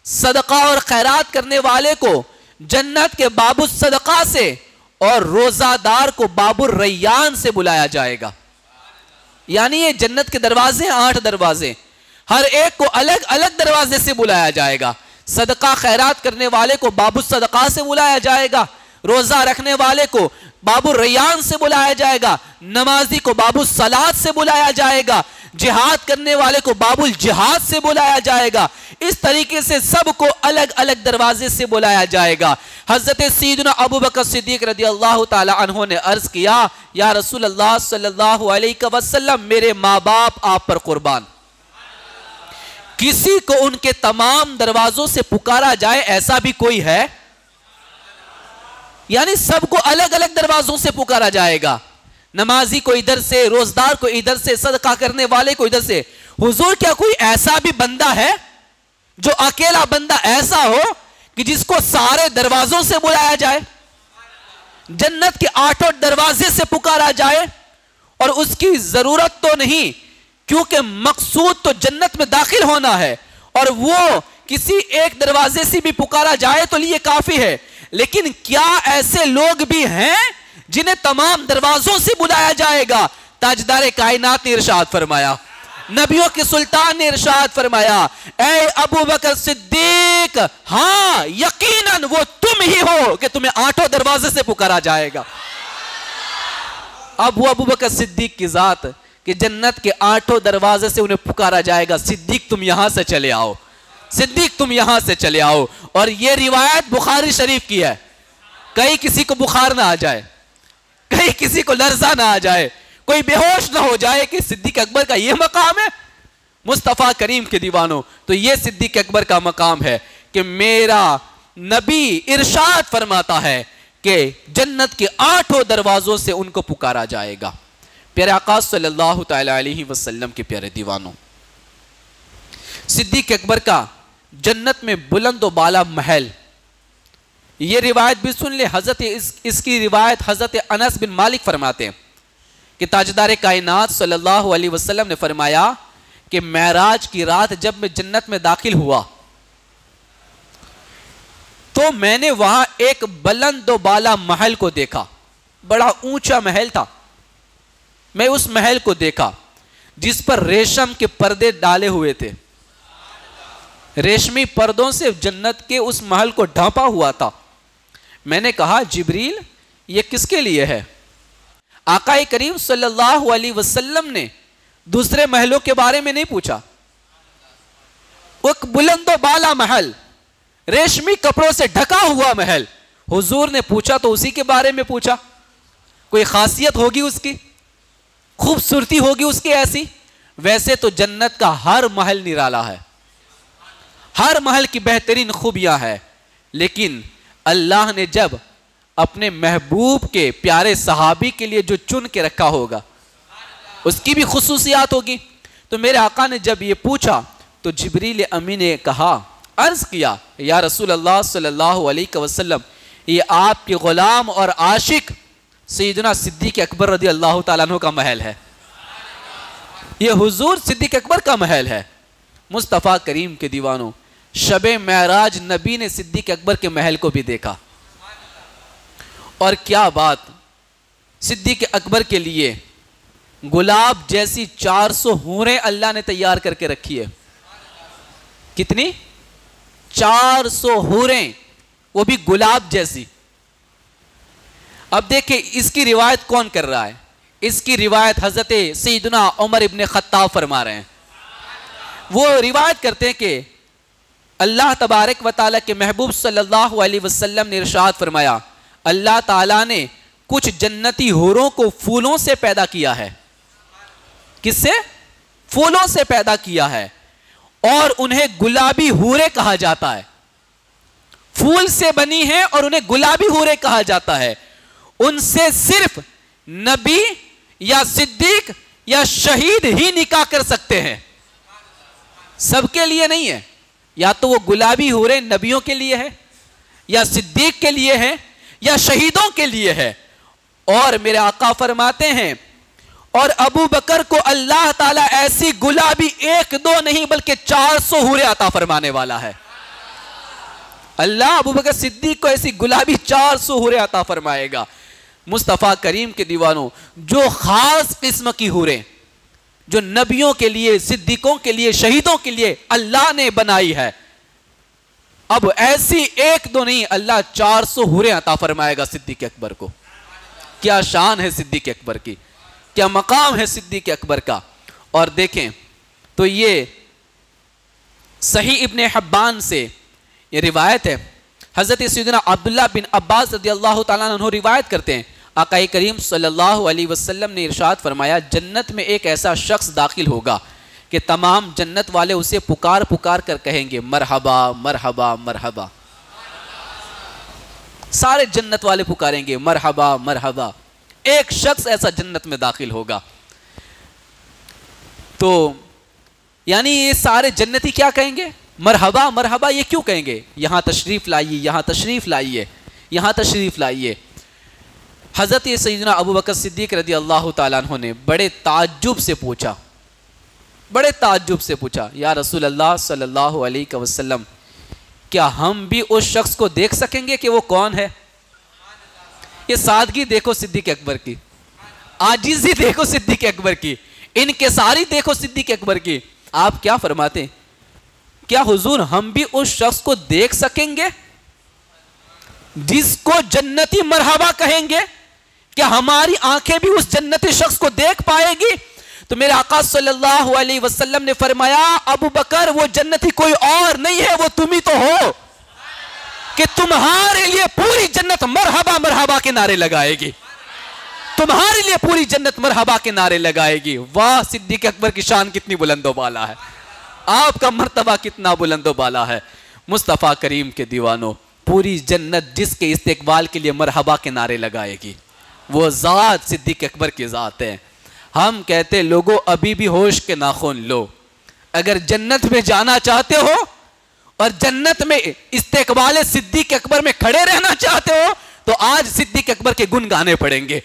صدقہ اور خیرات کرنے والے کو جنت کے باب الصدقہ سے، اور روزہ دار کو باب الریان سے بلایا جائے گا۔ یعنی یہ جنت کے دروازے 8 دروازے، ہر ایک کو الگ الگ دروازے سے بلایا جائے گا۔ صدقہ خیرات کرنے والے کو باب الصدقہ سے بلایا جائے گا، روزہ رکھنے والے کو باب الریان سے بلایا جائے گا، نمازی کو باب الصلاۃ سے بلایا جائے گا، جہاد کرنے والے کو باب الجہاد سے بلایا جائے گا، اس طریقے سے سب کو الگ الگ دروازے سے بلایا جائے گا۔ حضرت سیدنا ابو بکر صدیق رضی اللہ تعالی عنہ نے عرض کیا، یا رسول اللہ صلی اللہ علیہ وسلم، میرے ماں باپ آپ پر قربان، کسی کو ان کے تمام دروازوں سے پکارا جائے ایسا بھی کوئی ہے؟ یعنی سب کو الگ الگ دروازوں سے پکارا جائے گا، نمازی کو ادھر سے، روزدار کو ادھر سے، صدقہ کرنے والے کو ادھر سے۔ حضور کیا کوئی ایسا بھی بندہ ہے جو اکیلا بندہ ایسا ہو کہ جس کو سارے دروازوں سے بلایا جائے، جنت کے 8 دروازے سے پکارا جائے؟ اور اس کی ضرورت تو نہیں، کیونکہ مقصود تو جنت میں داخل ہونا ہے، اور وہ کسی ایک دروازے سے بھی پکارا جائے تو لیے کافی ہے۔ لیکن کیا ایسے لوگ بھی ہیں جنہیں تمام دروازوں سے بلایا جائے گا؟ تاجدار کائنات نے ارشاد فرمایا، نبیوں کے سلطان نے ارشاد فرمایا، اے ابو بکر صدیق، ہاں یقیناً وہ تم ہی ہو کہ تمہیں 8 دروازے سے پکارا جائے گا۔ اب وہ ابو بکر صدیق کی ذات کہ جنت کے 8 دروازے سے انہیں پکارا جائے گا، صدیق تم یہاں سے چلے آؤ، صدیق تم یہاں سے چلے آؤ۔ اور یہ روایت بخاری شریف کی ہے۔ کہیں کسی کو بخار نہ آ جائے، کہیں کسی کو لرزہ نہ آ جائے، کوئی بے ہوش نہ ہو جائے کہ صدیق اکبر کا یہ مقام ہے۔ مصطفیٰ کریم کے دیوانوں، تو یہ صدیق اکبر کا مقام ہے کہ میرا نبی ارشاد فرماتا ہے کہ جنت کے 8 دروازوں سے ان کو پکارا جائے گا۔ پیارے آقا صلی اللہ تعالی علیہ وسلم کے پیارے دیوانوں، صدیق اکبر کا جنت میں بلند و بالا محل، یہ روایت بھی سن لے۔ اس کی روایت حضرت انس بن مالک فرماتے ہیں کہ تاجدار کائنات صلی اللہ علیہ وسلم نے فرمایا کہ معراج کی رات جب میں جنت میں داخل ہوا تو میں نے وہاں ایک بلند و بالا محل کو دیکھا، بڑا اونچا محل تھا۔ میں اس محل کو دیکھا جس پر ریشم کے پردے ڈالے ہوئے تھے، ریشمی پردوں سے جنت کے اس محل کو ڈھانپا ہوا تھا۔ میں نے کہا، جبریل یہ کس کے لیے ہے؟ آقا کریم صلی اللہ علیہ وسلم نے دوسرے محلوں کے بارے میں نہیں پوچھا، ایک بلند و بالا محل، ریشمی کپڑوں سے ڈھکا ہوا محل، حضور نے پوچھا تو اسی کے بارے میں پوچھا۔ کوئی خاصیت ہوگی اس کی، خوبصورتی ہوگی اس کی ایسی؟ ویسے تو جنت کا ہر محل نرالا ہے، ہر محل کی بہترین خوبیاں ہیں، لیکن اللہ نے جب اپنے محبوب کے پیارے صحابی کے لیے جو چن کے رکھا ہوگا اس کی بھی خصوصیات ہوگی۔ تو میرے آقا نے جب یہ پوچھا تو جبریل امین نے کہا، عرض کیا، یا رسول اللہ صلی اللہ علیہ وسلم، یہ آپ کے غلام اور عاشق سیدنا صدیق اکبر رضی اللہ تعالیٰ عنہ کا محل ہے، یہ حضور صدیق اکبر کا محل ہے۔ مصطفیٰ کریم کے دیوانوں، شب معراج نبی نے صدیق اکبر کے محل کو بھی دیکھا، اور کیا بات، صدیق اکبر کے لیے گلاب جیسی 400 حوریں اللہ نے تیار کر کے رکھی ہے۔ کتنی؟ 400 حوریں، وہ بھی گلاب جیسی۔ اب دیکھیں اس کی روایت کون کر رہا ہے؟ اس کی روایت حضرت سیدنا عمر ابن خطاب فرما رہے ہیں۔ وہ روایت کرتے ہیں کہ اللہ تبارک و تعالیٰ کے محبوب صلی اللہ علیہ وسلم نے ارشاد فرمایا، اللہ تعالیٰ نے کچھ جنتی حوروں کو پھولوں سے پیدا کیا ہے۔ کس سے؟ پھولوں سے پیدا کیا ہے، اور انہیں گلابی حوریں کہا جاتا ہے۔ پھول سے بنی ہیں اور انہیں گلابی حوریں کہا جاتا ہے۔ ان سے صرف نبی یا صدیق یا شہید ہی نکاح کر سکتے ہیں، سب کے لیے نہیں ہے۔ یا تو وہ گلابی حوریں نبیوں کے لیے ہے، یا صدیق کے لیے ہے، یا شہیدوں کے لیے ہے۔ اور میرے آقا فرماتے ہیں، اور ابو بکر کو اللہ تعالیٰ ایسی گلابی 1-2 نہیں بلکہ 400 حوریں عطا فرمانے والا ہے۔ اللہ ابو بکر صدیق کو ایسی گلابی 400 حوریں عطا فرمائے گا۔ مصطفیٰ کریم کے دیوانوں، جو خاص قسم کی حوریں جو نبیوں کے لیے، صدیقوں کے لیے، شہیدوں کے لیے اللہ نے بنائی ہے، اب ایسی 1-2 نہیں، اللہ 400 حوریں عطا فرمائے گا صدیق اکبر کو۔ کیا شان ہے صدیق اکبر کی، کیا مقام ہے صدیق اکبر کا۔ اور دیکھیں تو یہ صحیح ابن حبان سے یہ روایت ہے، حضرت سیدنا عبداللہ بن عباس رضی اللہ تعالیٰ عنہ روایت کرتے ہیں، آقا کریم صلی اللہ علیہ وسلم نے ارشاد فرمایا جنت میں ایک ایسا شخص داخل ہوگا کہ تمام جنت والے اسے پکار پکار کر کہیں گے مرحبا مرحبا مرحبا، سارے جنت والے پکاریں گے مرحبا مرحبا، ایک شخص ایسا جنت میں داخل ہوگا۔ تو یعنی یہ سارے جنتی کیا کہیں گے؟ مرحبا مرحبا۔ یہ کیوں کہیں گے؟ یہاں تشریف لائیے، یہاں تشریف لائیے، یہاں تشریف لائیے۔ حضرت سیدنا ابو بکر صدیق رضی اللہ تعالیٰ عنہ نے بڑے تعجب سے پوچھا، بڑے تعجب سے پوچھا یا رسول اللہ صلی اللہ علیہ وسلم کیا ہم بھی اس شخص کو دیکھ سکیں گے کہ وہ کون ہے؟ یہ سادگی دیکھو صدیق اکبر کی، عاجزی دیکھو صدیق اکبر کی، انکساری دیکھو صدیق اکبر کی۔ آپ کیا فرماتے ہیں؟ کیا حضور ہم بھی اس شخص کو دیکھ سکیں گے جس کو جنتی مرحبا کہیں گے؟ کیا ہماری آنکھیں بھی اس جنتی شخص کو دیکھ پائے گی؟ تو میرے آقا صلی اللہ علیہ وسلم نے فرمایا ابو بکر وہ جنتی کوئی اور نہیں ہے، وہ تم ہی تو ہو کہ تمہارے لیے پوری جنت مرحبا مرحبا کے نعرے لگائے گی، تمہارے لیے پوری جنت مرحبا کے نعرے لگائے گی۔ واہ صدیق اکبر کی شان کتنی بلند و بالا ہے، آپ کا مرتبہ کتنا بلند و بالا ہے۔ مصطفیٰ کریم کے دیوانوں، پوری جنت جس کے استقبال کے لیے مرحبا کے نعرے لگائے گی وہ ذات صدیق اکبر کی ذات ہے۔ ہم کہتے لوگوں ابھی بھی ہوش کے ناخن لو، اگر جنت میں جانا چاہتے ہو اور جنت میں استقبال صدیق اکبر میں کھڑے رہنا چاہتے ہو تو آج صدیق اکبر کے گن گانے پڑیں گے،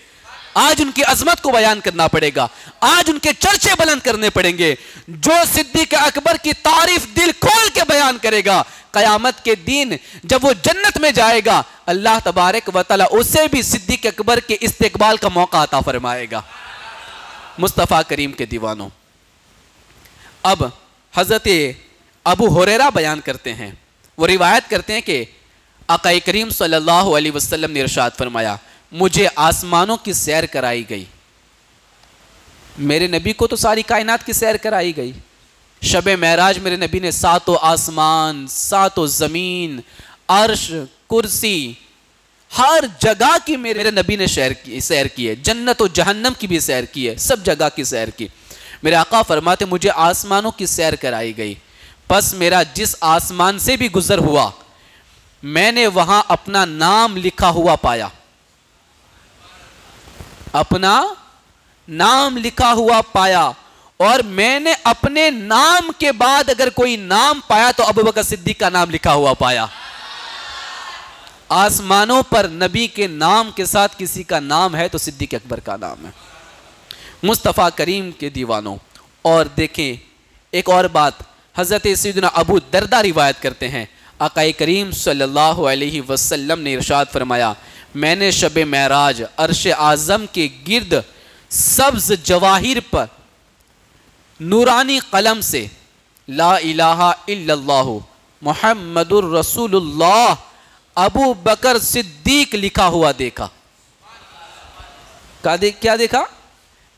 آج ان کی عظمت کو بیان کرنا پڑے گا، آج ان کے چرچے بلند کرنے پڑیں گے۔ جو صدیق اکبر کی تعریف دل کھول کے بیان کرے گا قیامت کے دن جب وہ جنت میں جائے گا اللہ تبارک و تعالی اسے بھی صدیق اکبر کے استقبال کا موقع عطا فرمائے گا۔ مصطفیٰ کریم کے دیوانوں، اب حضرت ابو ہریرہ بیان کرتے ہیں، وہ روایت کرتے ہیں کہ آقا کریم صلی اللہ علیہ وسلم نے ارشاد فرمایا مجھے آسمانوں کی سیر کرائی گئی۔ میرے نبی کو تو ساری کائنات کی سیر کرائی گئی۔ شب معراج میرے نبی نے ساتوں آسمان، ساتوں زمین، عرش، کرسی، ہر جگہ کی میرے نبی نے سیر کی ہے، جنت و جہنم کی بھی سیر کی ہے، سب جگہ کی سیر کی۔ میرے آقا فرماتے مجھے آسمانوں کی سیر کرائی گئی، پس میرا جس آسمان سے بھی گزر ہوا میں نے وہاں اپنا نام لکھا ہوا پایا، اپنا نام لکھا ہوا پایا، اور میں نے اپنے نام کے بعد اگر کوئی نام پایا تو ابو بکر صدیق کا نام لکھا ہوا پایا۔ آسمانوں پر نبی کے نام کے ساتھ کسی کا نام ہے تو صدیق اکبر کا نام ہے۔ مصطفیٰ کریم کے دیوانوں، اور دیکھیں ایک اور بات، حضرت سیدنا ابو دردہ روایت کرتے ہیں آقا کریم صلی اللہ علیہ وسلم نے ارشاد فرمایا میں نے شب معراج عرش اعظم کے گرد سبز جواہر پر نورانی قلم سے لا الہ الا اللہ محمد الرسول اللہ ابو بکر صدیق لکھا ہوا دیکھا۔ کیا دیکھا؟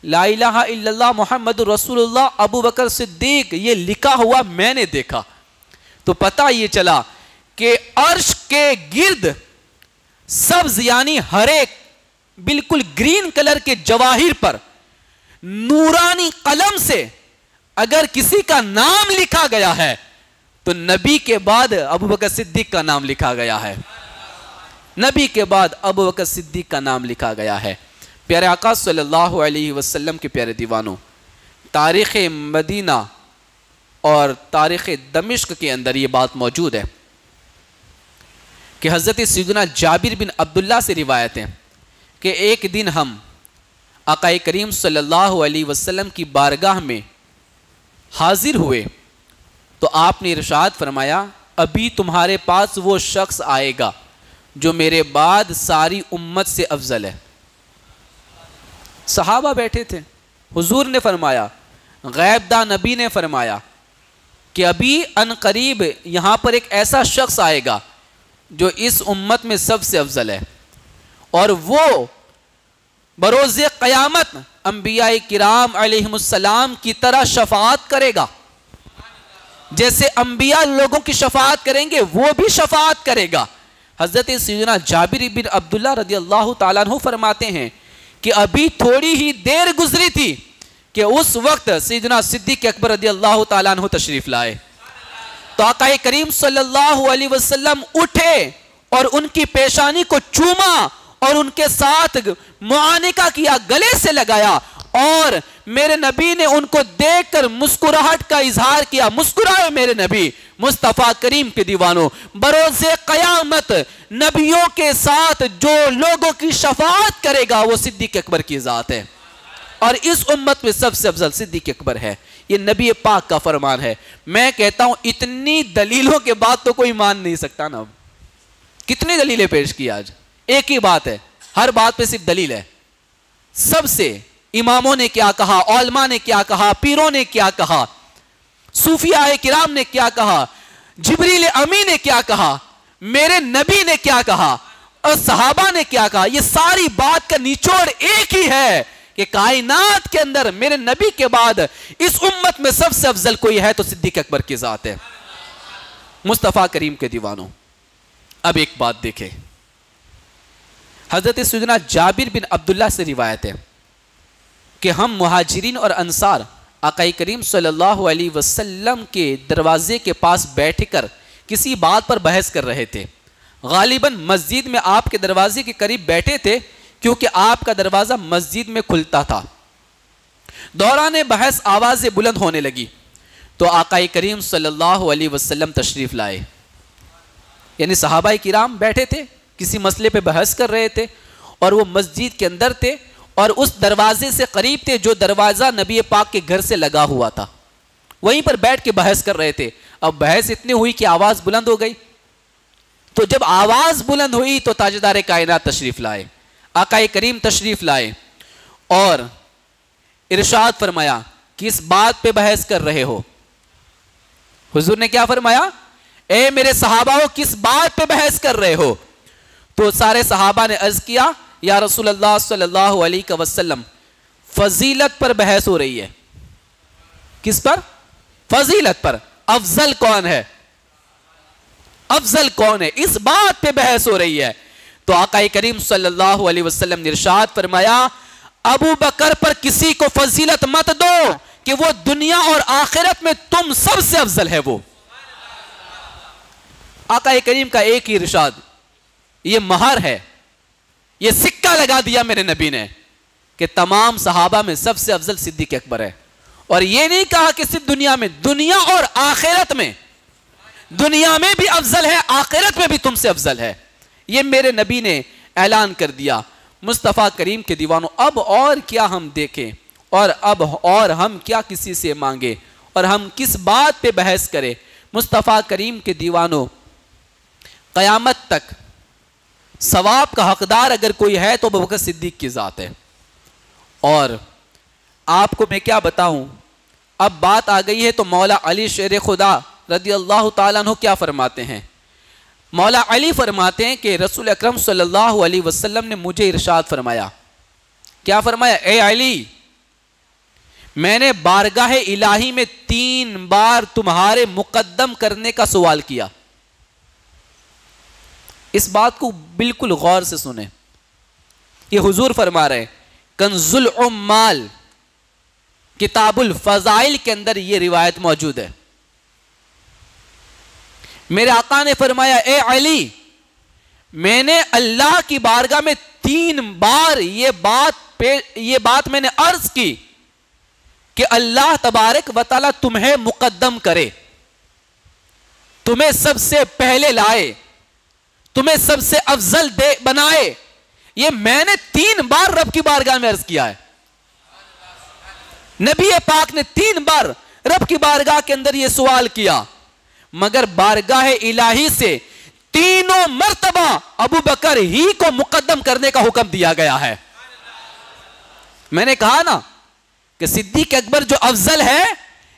لا الہ الا اللہ محمد الرسول اللہ ابو بکر صدیق، یہ لکھا ہوا میں نے دیکھا۔ تو پتہ یہ چلا کہ عرش کے گرد سبز یعنی ہرے بالکل گرین کلر کے جواہر پر نورانی قلم سے اگر کسی کا نام لکھا گیا ہے تو نبی کے بعد ابو بکر صدیق کا نام لکھا گیا ہے، نبی کے بعد ابو بکر صدیق کا نام لکھا گیا ہے۔ پیارے آقا صلی اللہ علیہ وسلم کے پیارے دیوانوں، تاریخ مدینہ اور تاریخ دمشق کے اندر یہ بات موجود ہے کہ حضرت سیدنا جابر بن عبداللہ سے روایت ہے کہ ایک دن ہم آقا کریم صلی اللہ علیہ وسلم کی بارگاہ میں حاضر ہوئے تو آپ نے ارشاد فرمایا ابھی تمہارے پاس وہ شخص آئے گا جو میرے بعد ساری امت سے افضل ہے۔ صحابہ بیٹھے تھے، حضور نے فرمایا، غیب داں نبی نے فرمایا کہ ابھی ان قریب یہاں پر ایک ایسا شخص آئے گا جو اس امت میں سب سے افضل ہے، اور وہ بروز قیامت انبیاء کرام علیہم السلام کی طرح شفاعت کرے گا. جیسے انبیاء لوگوں کی شفاعت کریں گے وہ بھی شفاعت کرے گا. حضرت سیدنا جابر بن عبداللہ رضی اللہ تعالیٰ عنہ فرماتے ہیں کہ ابھی تھوڑی ہی دیر گزری تھی کہ اس وقت سیدنا صدیق اکبر رضی اللہ تعالیٰ عنہ تشریف لائے. تو آقا کریم صلی اللہ علیہ وسلم اٹھے اور ان کی پیشانی کو چوما اور ان کے ساتھ معانقہ کیا, گلے سے لگایا, اور میرے نبی نے ان کو دیکھ کر مسکراہٹ کا اظہار کیا. مسکرائے میرے نبی. مصطفیٰ کریم کے دیوانوں, بروز قیامت نبیوں کے ساتھ جو لوگوں کی شفاعت کرے گا وہ صدیق اکبر کی ذات ہے, اور اس امت میں سب سے افضل صدیق اکبر ہے. یہ نبی پاک کا فرمان ہے. میں کہتا ہوں اتنی دلیلوں کے بعد تو کوئی مان نہیں سکتا نا. کتنی دلیلیں پیش کی آج, ایک ہی بات ہے, ہر بات پہ صرف دلیل ہے. سب سے اماموں نے کیا کہا, علماء نے کیا کہا, پیروں نے کیا کہا, صوفیاء کرام نے کیا کہا, جبریل امی نے کیا کہا, میرے نبی نے کیا کہا, اور صحابہ نے کیا کہا. یہ ساری بات کا نچوڑ ایک ہی ہے کہ کائنات کے اندر میرے نبی کے بعد اس امت میں سب سے افضل کوئی ہے تو صدیق اکبر کی ذات ہے. مصطفیٰ کریم کے دیوانوں, اب ایک بات دیکھیں. حضرت سیدنا جابر بن عبداللہ سے روایت ہے کہ ہم مہاجرین اور انصار آقا کریم صلی اللہ علیہ وسلم کے دروازے کے پاس بیٹھ کر کسی بات پر بحث کر رہے تھے. غالباً مسجد میں آپ کے دروازے کے قریب بیٹھے تھے کیونکہ آپ کا دروازہ مسجد میں کھلتا تھا. دوران بحث آوازیں بلند ہونے لگی تو آقا کریم صلی اللہ علیہ وسلم تشریف لائے. یعنی صحابہ کرام بیٹھے تھے, کسی مسئلے پہ بحث کر رہے تھے, اور وہ مسجد کے اندر تھے اور اس دروازے سے قریب تھے جو دروازہ نبی پاک کے گھر سے لگا ہوا تھا. وہیں پر بیٹھ کے بحث کر رہے تھے. اب بحث اتنی ہوئی کہ آواز بلند ہو گئی. تو جب آواز بلند ہوئی تو تاجدار کائنات تشریف لائے, آقا کریم تشریف لائے, اور ارشاد فرمایا کس بات پہ بحث کر رہے ہو. حضور نے کیا فرمایا, اے میرے صحابہ کس بات پہ بحث کر رہے ہو. تو سارے صحابہ نے عرض کیا یا رسول اللہ صلی اللہ علیہ وسلم فضیلت پر بحث ہو رہی ہے. کس پر؟ فضیلت پر. افضل کون ہے, افضل کون ہے, اس بات پہ بحث ہو رہی ہے. تو آقا کریم صلی اللہ علیہ وسلم نے ارشاد فرمایا ابو بکر پر کسی کو فضیلت مت دو کہ وہ دنیا اور آخرت میں تم سب سے افضل ہے. وہ آقا کریم کا ایک ہی ارشاد, یہ مہر ہے, یہ سکہ لگا دیا میرے نبی نے کہ تمام صحابہ میں سب سے افضل صدیق اکبر ہے. اور یہ نہیں کہا کہ صرف دنیا میں, دنیا اور آخرت میں, دنیا میں بھی افضل ہے, آخرت میں بھی تم سے افضل ہے. یہ میرے نبی نے اعلان کر دیا. مصطفیٰ کریم کے دیوانوں, اب اور کیا ہم دیکھیں, اور اب اور ہم کیا کسی سے مانگے, اور ہم کس بات پہ بحث کریں. مصطفیٰ کریم کے دیوانوں, قیامت تک ثواب کا حقدار اگر کوئی ہے تو ابوبکر صدیق کی ذات ہے. اور آپ کو میں کیا بتاؤں, اب بات آ گئی ہے تو مولا علی شیر خدا رضی اللہ تعالیٰ عنہ کیا فرماتے ہیں. مولا علی فرماتے ہیں کہ رسول اکرم صلی اللہ علیہ وسلم نے مجھے ارشاد فرمایا. کیا فرمایا, اے علی میں نے بارگاہ الہی میں 3 بار تمہارے مقدم کرنے کا سوال کیا. اس بات کو بالکل غور سے سنیں. یہ حضور فرما رہے ہیں, کنز العمال کتاب الفضائل کے اندر یہ روایت موجود ہے. میرے آقا نے فرمایا اے علی میں نے اللہ کی بارگاہ میں 3 بار یہ بات میں نے عرض کی کہ اللہ تبارک و تعالی تمہیں مقدم کرے, تمہیں سب سے پہلے لائے, تمہیں سب سے افضل بنائے. یہ میں نے 3 بار رب کی بارگاہ میں عرض کیا ہے. نبی پاک نے 3 بار رب کی بارگاہ کے اندر یہ سوال کیا, مگر بارگاہ الہی سے 3 مرتبہ ابو بکر ہی کو مقدم کرنے کا حکم دیا گیا ہے. میں نے کہا نا کہ صدیق اکبر جو افضل ہے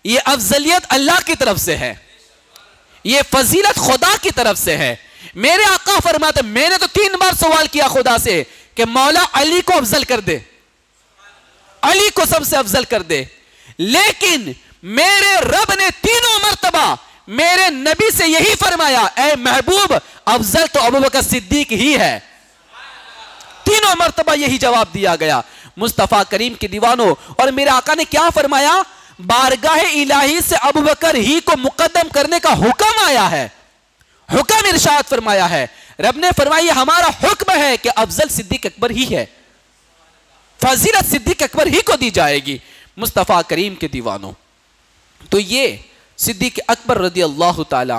یہ افضلیت اللہ کی طرف سے ہے, یہ فضیلت خدا کی طرف سے ہے. میرے آقا فرماتے میں نے تو 3 بار سوال کیا خدا سے کہ مولا علی کو افضل کر دے، علی کو سب سے افضل کر دے، لیکن میرے رب نے تینوں مرتبہ میرے نبی سے یہی فرمایا، اے محبوب افضل تو ابوبکر صدیق ہی ہے۔ تینوں مرتبہ یہی جواب دیا گیا۔ مصطفیٰ کریم کے دیوانوں، اور میرے آقا نے کیا فرمایا؟ بارگاہ الہی سے ابوبکر ہی کو مقدم کرنے کا حکم آیا ہے، حکم ارشاد فرمایا ہے۔ رب نے فرمایا یہ ہمارا حکم ہے کہ افضل صدیق اکبر ہی ہے، فضیلت صدیق اکبر ہی کو دی جائے گی۔ مصطفیٰ کریم کے دیوانوں، تو یہ صدیق اکبر رضی اللہ تعالی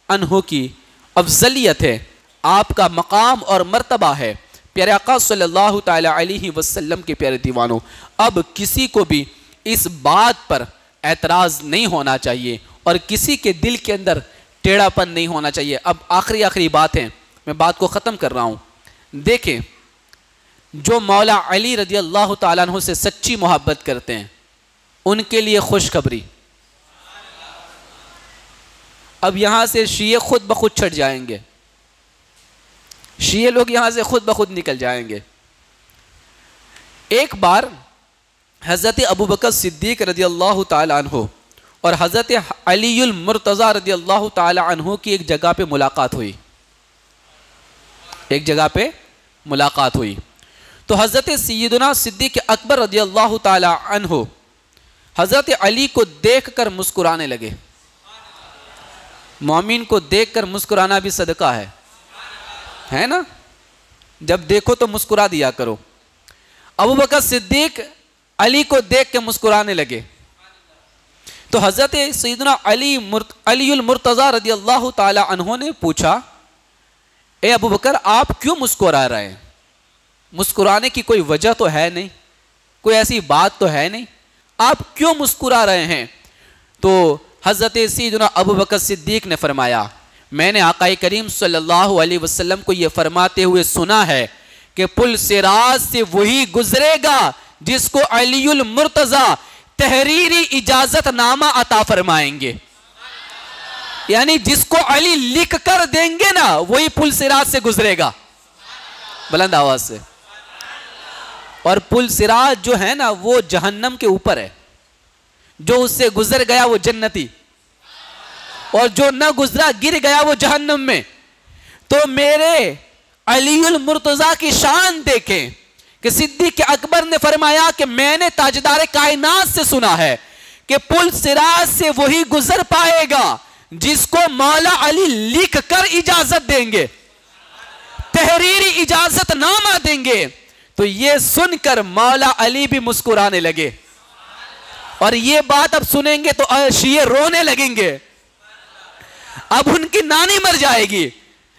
عنہ کی افضلیت ہے، آپ کا مقام اور مرتبہ ہے۔ پیارے آقا صلی اللہ تعالی علیہ وسلم کے پیارے دیوانوں، اب کسی کو بھی اس بات پر اعتراض نہیں ہونا چاہیے اور کسی کے دل کے اندر ٹیڑھا پن نہیں ہونا چاہیے۔ اب آخری بات ہے، میں بات کو ختم کر رہا ہوں۔ دیکھیں، جو مولا علی رضی اللہ تعالیٰ عنہ سے سچی محبت کرتے ہیں ان کے لیے خوشخبری، اب یہاں سے شیعہ خود بخود چھٹ جائیں گے، شیعہ لوگ یہاں سے خود بخود نکل جائیں گے۔ ایک بار حضرت ابوبکر صدیق رضی اللہ تعالیٰ عنہ اور حضرت علی المرتضی رضی اللہ تعالیٰ عنہ کی ایک جگہ پہ ملاقات ہوئی، ایک جگہ پہ ملاقات ہوئی۔ تو حضرت سیدنا صدیق اکبر رضی اللہ تعالیٰ عنہ حضرت علی کو دیکھ کر مسکرانے لگے۔ مومن کو دیکھ کر مسکرانا بھی صدقہ ہے نا؟ جب دیکھو تو مسکرا دیا کرو۔ ابوبکر صدیق علی کو دیکھ کے مسکرانے لگے، تو حضرت سیدنا علی المرتضی رضی اللہ تعالی عنہ نے پوچھا، اے ابوبکر آپ کیوں مسکرا رہے ہیں؟ مسکرانے کی کوئی وجہ تو ہے نہیں، کوئی ایسی بات تو ہے نہیں، آپ کیوں مسکرا رہے ہیں؟ تو حضرت سیدنا ابوبکر صدیق نے فرمایا، میں نے آقا کریم صلی اللہ علیہ وسلم کو یہ فرماتے ہوئے سنا ہے کہ پل صراط سے وہی گزرے گا جس کو علی المرتضی تحریری اجازت نامہ عطا فرمائیں گے، یعنی جس کو علی لکھ کر دیں گے نا وہی پل صراط سے گزرے گا۔ بلند آواز سے۔ اور پل صراط جو ہے نا وہ جہنم کے اوپر ہے، جو اس سے گزر گیا وہ جنتی، اور جو نہ گزرا گر گیا وہ جہنم میں۔ تو میرے علی المرتضی کی شان دیکھیں کہ صدیق اکبر نے فرمایا کہ میں نے تاجدار کائنات سے سنا ہے کہ پل صراط سے وہی گزر پائے گا جس کو مولا علی لکھ کر اجازت دیں گے، تحریری اجازت نامہ دیں گے۔ تو یہ سن کر مولا علی بھی مسکرانے لگے، اور یہ بات اب سنیں گے تو شیعہ رونے لگیں گے، اب ان کی نانی مر جائے گی۔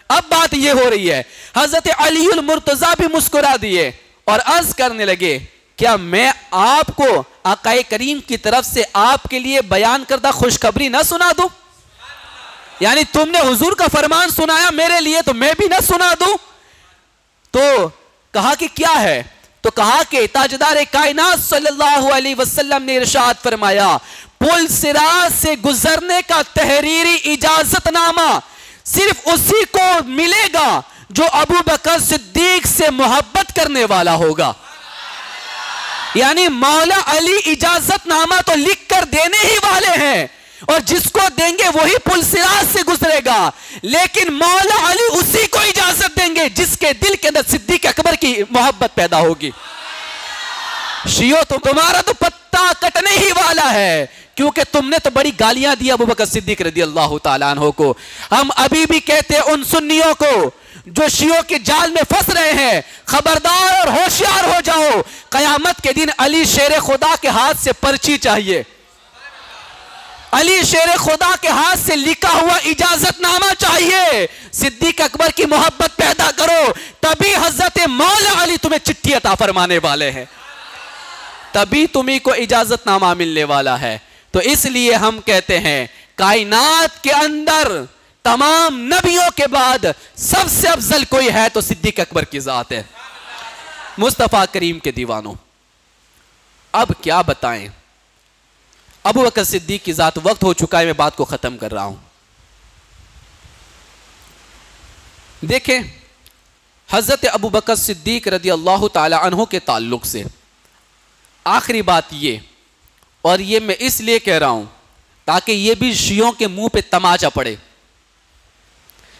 اب بات یہ ہو رہی ہے، حضرت علی المرتضی بھی مسکرا دیے اور عرض کرنے لگے، کیا میں آپ کو آقا کریم کی طرف سے آپ کے لیے بیان کردہ خوشخبری نہ سنا دوں؟ یعنی تم نے حضور کا فرمان سنایا میرے لیے تو میں بھی نہ سنا دوں؟ تو کہا کہ کیا ہے؟ تو کہا کہ تاجدار کائنات صلی اللہ علیہ وسلم نے ارشاد فرمایا، پل صراط سے گزرنے کا تحریری اجازت نامہ صرف اسی کو ملے گا جو ابو بکر صدیق سے محبت کرنے والا ہوگا۔ یعنی مولا علی اجازت نامہ تو لکھ کر دینے ہی والے ہیں، اور جس کو دیں گے وہی پل صراط سے گزرے گا، لیکن مولا علی اسی کو اجازت دیں گے جس کے دل کے اندر صدیق اکبر کی محبت پیدا ہوگی۔ شیعو تمہارا تو پتا کٹنے ہی والا ہے، کیونکہ تم نے تو بڑی گالیاں دی ابو بکر صدیق رضی اللہ تعالیٰ عنہ کو۔ ہم ابھی بھی کہتے ہیں ان سنیوں کو جو شیعوں کے جال میں پھنس رہے ہیں، خبردار اور ہوشیار ہو جاؤ، قیامت کے دن علی شیر خدا کے ہاتھ سے پرچی چاہیے، علی شیر خدا کے ہاتھ سے لکھا ہوا اجازت نامہ چاہیے۔ صدیق اکبر کی محبت پیدا کرو، تبھی حضرت مولا علی تمہیں چٹھی عطا فرمانے والے ہیں، تبھی تمہیں کو اجازت نامہ ملنے والا ہے۔ تو اس لیے ہم کہتے ہیں کائنات کے اندر تمام نبیوں کے بعد سب سے افضل کوئی ہے تو صدیق اکبر کی ذات ہے۔ مصطفیٰ کریم کے دیوانوں، اب کیا بتائیں، ابو بکر صدیق کی ذات، وقت ہو چکا ہے، میں بات کو ختم کر رہا ہوں۔ دیکھیں حضرت ابو بکر صدیق رضی اللہ تعالی عنہ کے تعلق سے آخری بات یہ، اور یہ میں اس لیے کہہ رہا ہوں تاکہ یہ بھی شیعوں کے منہ پہ تماچا پڑے.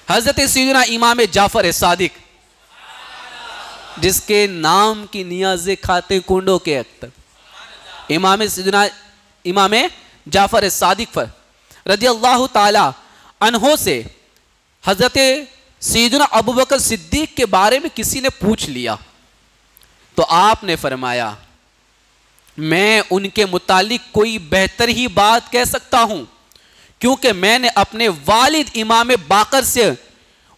حضرت سیدنا امام جعفر صادق، جس کے نام کی نیازیں کھاتے کنڈوں کے اختر، امام جعفر صادق رضی اللہ تعالی عنہ سے حضرت سیدنا ابو بکر صدیق کے بارے میں کسی نے پوچھ لیا تو آپ نے فرمایا میں ان کے متعلق کوئی بہتر ہی بات کہہ سکتا ہوں، کیونکہ میں نے اپنے والد امام باقر سے،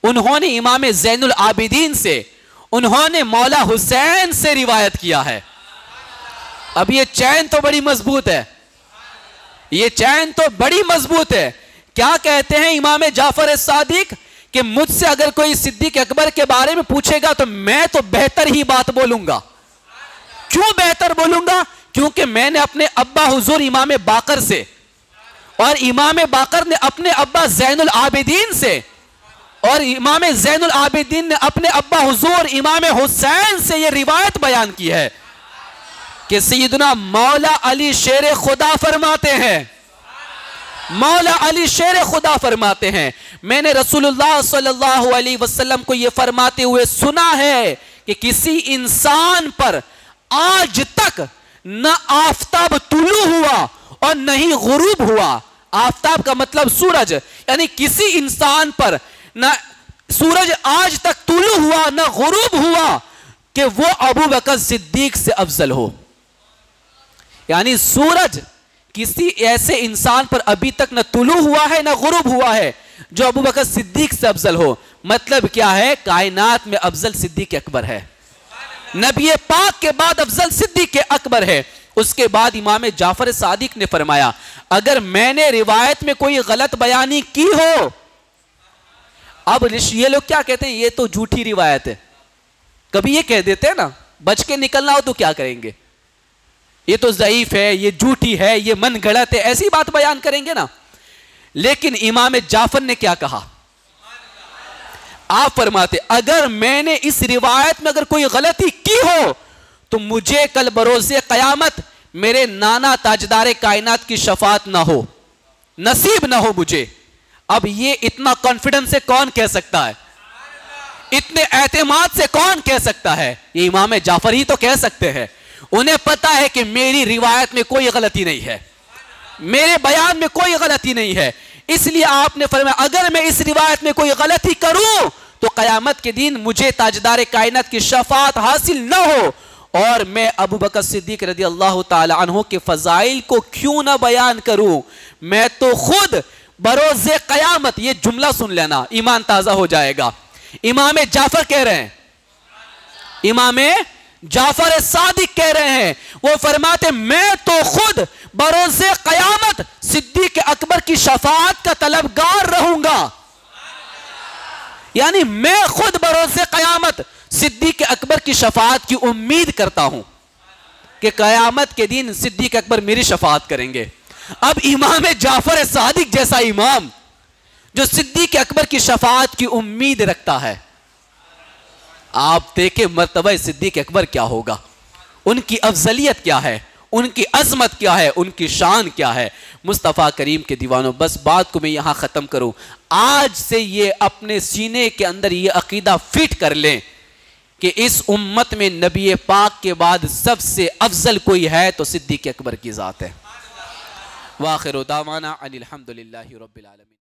انہوں نے امام زین العابدین سے، انہوں نے مولا حسین سے روایت کیا ہے. اب یہ چین تو بڑی مضبوط ہے، یہ چین تو بڑی مضبوط ہے. کیا کہتے ہیں امام جعفر صادق کہ مجھ سے اگر کوئی صدیق اکبر کے بارے میں پوچھے گا تو میں تو بہتر ہی بات بولوں گا. کیوں بہتر بولوں گا؟ کیونکہ میں نے اپنے ابا حضور امام باقر سے، اور امام باقر نے اپنے ابا زین العابدین سے، اور امام زین العابدین نے اپنے ابا حضور امام حسین سے یہ روایت بیان کی ہے کہ سیدنا مولا علی شیر خدا فرماتے ہیں، مولا علی شیر خدا فرماتے ہیں میں نے رسول اللہ صلی اللہ علیہ وسلم کو یہ فرماتے ہوئے سنا ہے کہ کسی انسان پر آج تک نہ آفتاب طلوع ہوا اور نہ ہی غروب ہوا. آفتاب کا مطلب سورج، یعنی کسی انسان پر نہ سورج آج تک طلوع ہوا نہ غروب ہوا کہ وہ ابو بکر صدیق سے افضل ہو. یعنی سورج کسی ایسے انسان پر ابھی تک نہ طلوع ہوا ہے نہ غروب ہوا ہے جو ابو بکر صدیق سے افضل ہو. مطلب کیا ہے؟ کائنات میں افضل صدیق اکبر ہے، نبی پاک کے بعد افضل صدیق اکبر ہے. اس کے بعد امام جعفر صادق نے فرمایا اگر میں نے روایت میں کوئی غلط بیانی کی ہو، اب یہ لوگ کیا کہتے ہیں یہ تو جھوٹی روایت ہے، کبھی یہ کہہ دیتے ہیں نا بچ کے نکلنا ہو تو کیا کریں گے، یہ تو ضعیف ہے، یہ جھوٹی ہے، یہ من گھڑت ہے، ایسی بات بیان کریں گے نا. لیکن امام جعفر نے کیا کہا؟ آپ فرماتے اگر میں نے اس روایت میں اگر کوئی غلطی کی ہو تو مجھے کل بروز قیامت میرے نانا تاجدار کائنات کی شفاعت نہ ہو، نصیب نہ ہو مجھے. اب یہ اتنا کانفیڈنس سے کون کہہ سکتا ہے؟ اتنے اعتماد سے کون کہہ سکتا ہے؟ یہ امام جعفر ہی تو کہہ سکتے ہیں. انہیں پتا ہے کہ میری روایت میں کوئی غلطی نہیں ہے، میرے بیان میں کوئی غلطی نہیں ہے. اس لیے آپ نے فرمایا اگر میں اس روایت میں کوئی غلطی کروں تو قیامت کے دن مجھے تاجدار کائنات کی شفاعت حاصل نہ ہو، اور میں ابو بکر صدیق رضی اللہ تعالی عنہ کے فضائل کو کیوں نہ بیان کروں. میں تو خود بروز قیامت، یہ جملہ سن لینا ایمان تازہ ہو جائے گا. امام جعفر کہہ رہے ہیں، امام جعفر صادق کہہ رہے ہیں، وہ فرماتے میں تو خود بروز قیامت صدیق اکبر کی شفاعت کا طلبگار رہوں گا. یعنی میں خود بروز قیامت صدیق اکبر کی شفاعت کی امید کرتا ہوں کہ قیامت کے دن صدیق اکبر میری شفاعت کریں گے. اب امام جعفر صادق جیسا امام جو صدیق اکبر کی شفاعت کی امید رکھتا ہے، آپ دیکھیں مرتبہ صدیق اکبر کیا ہوگا، ان کی افضلیت کیا ہے، ان کی عظمت کیا ہے، ان کی شان کیا ہے. مصطفیٰ کریم کے دیوانوں، بس بات کو میں یہاں ختم کروں. آج سے یہ اپنے سینے کے اندر یہ عقیدہ فٹ کر لیں کہ اس امت میں نبی پاک کے بعد سب سے افضل کوئی ہے تو صدیق اکبر کی ذات ہے. وآخر دعوانا ان الحمدللہ رب العالمین.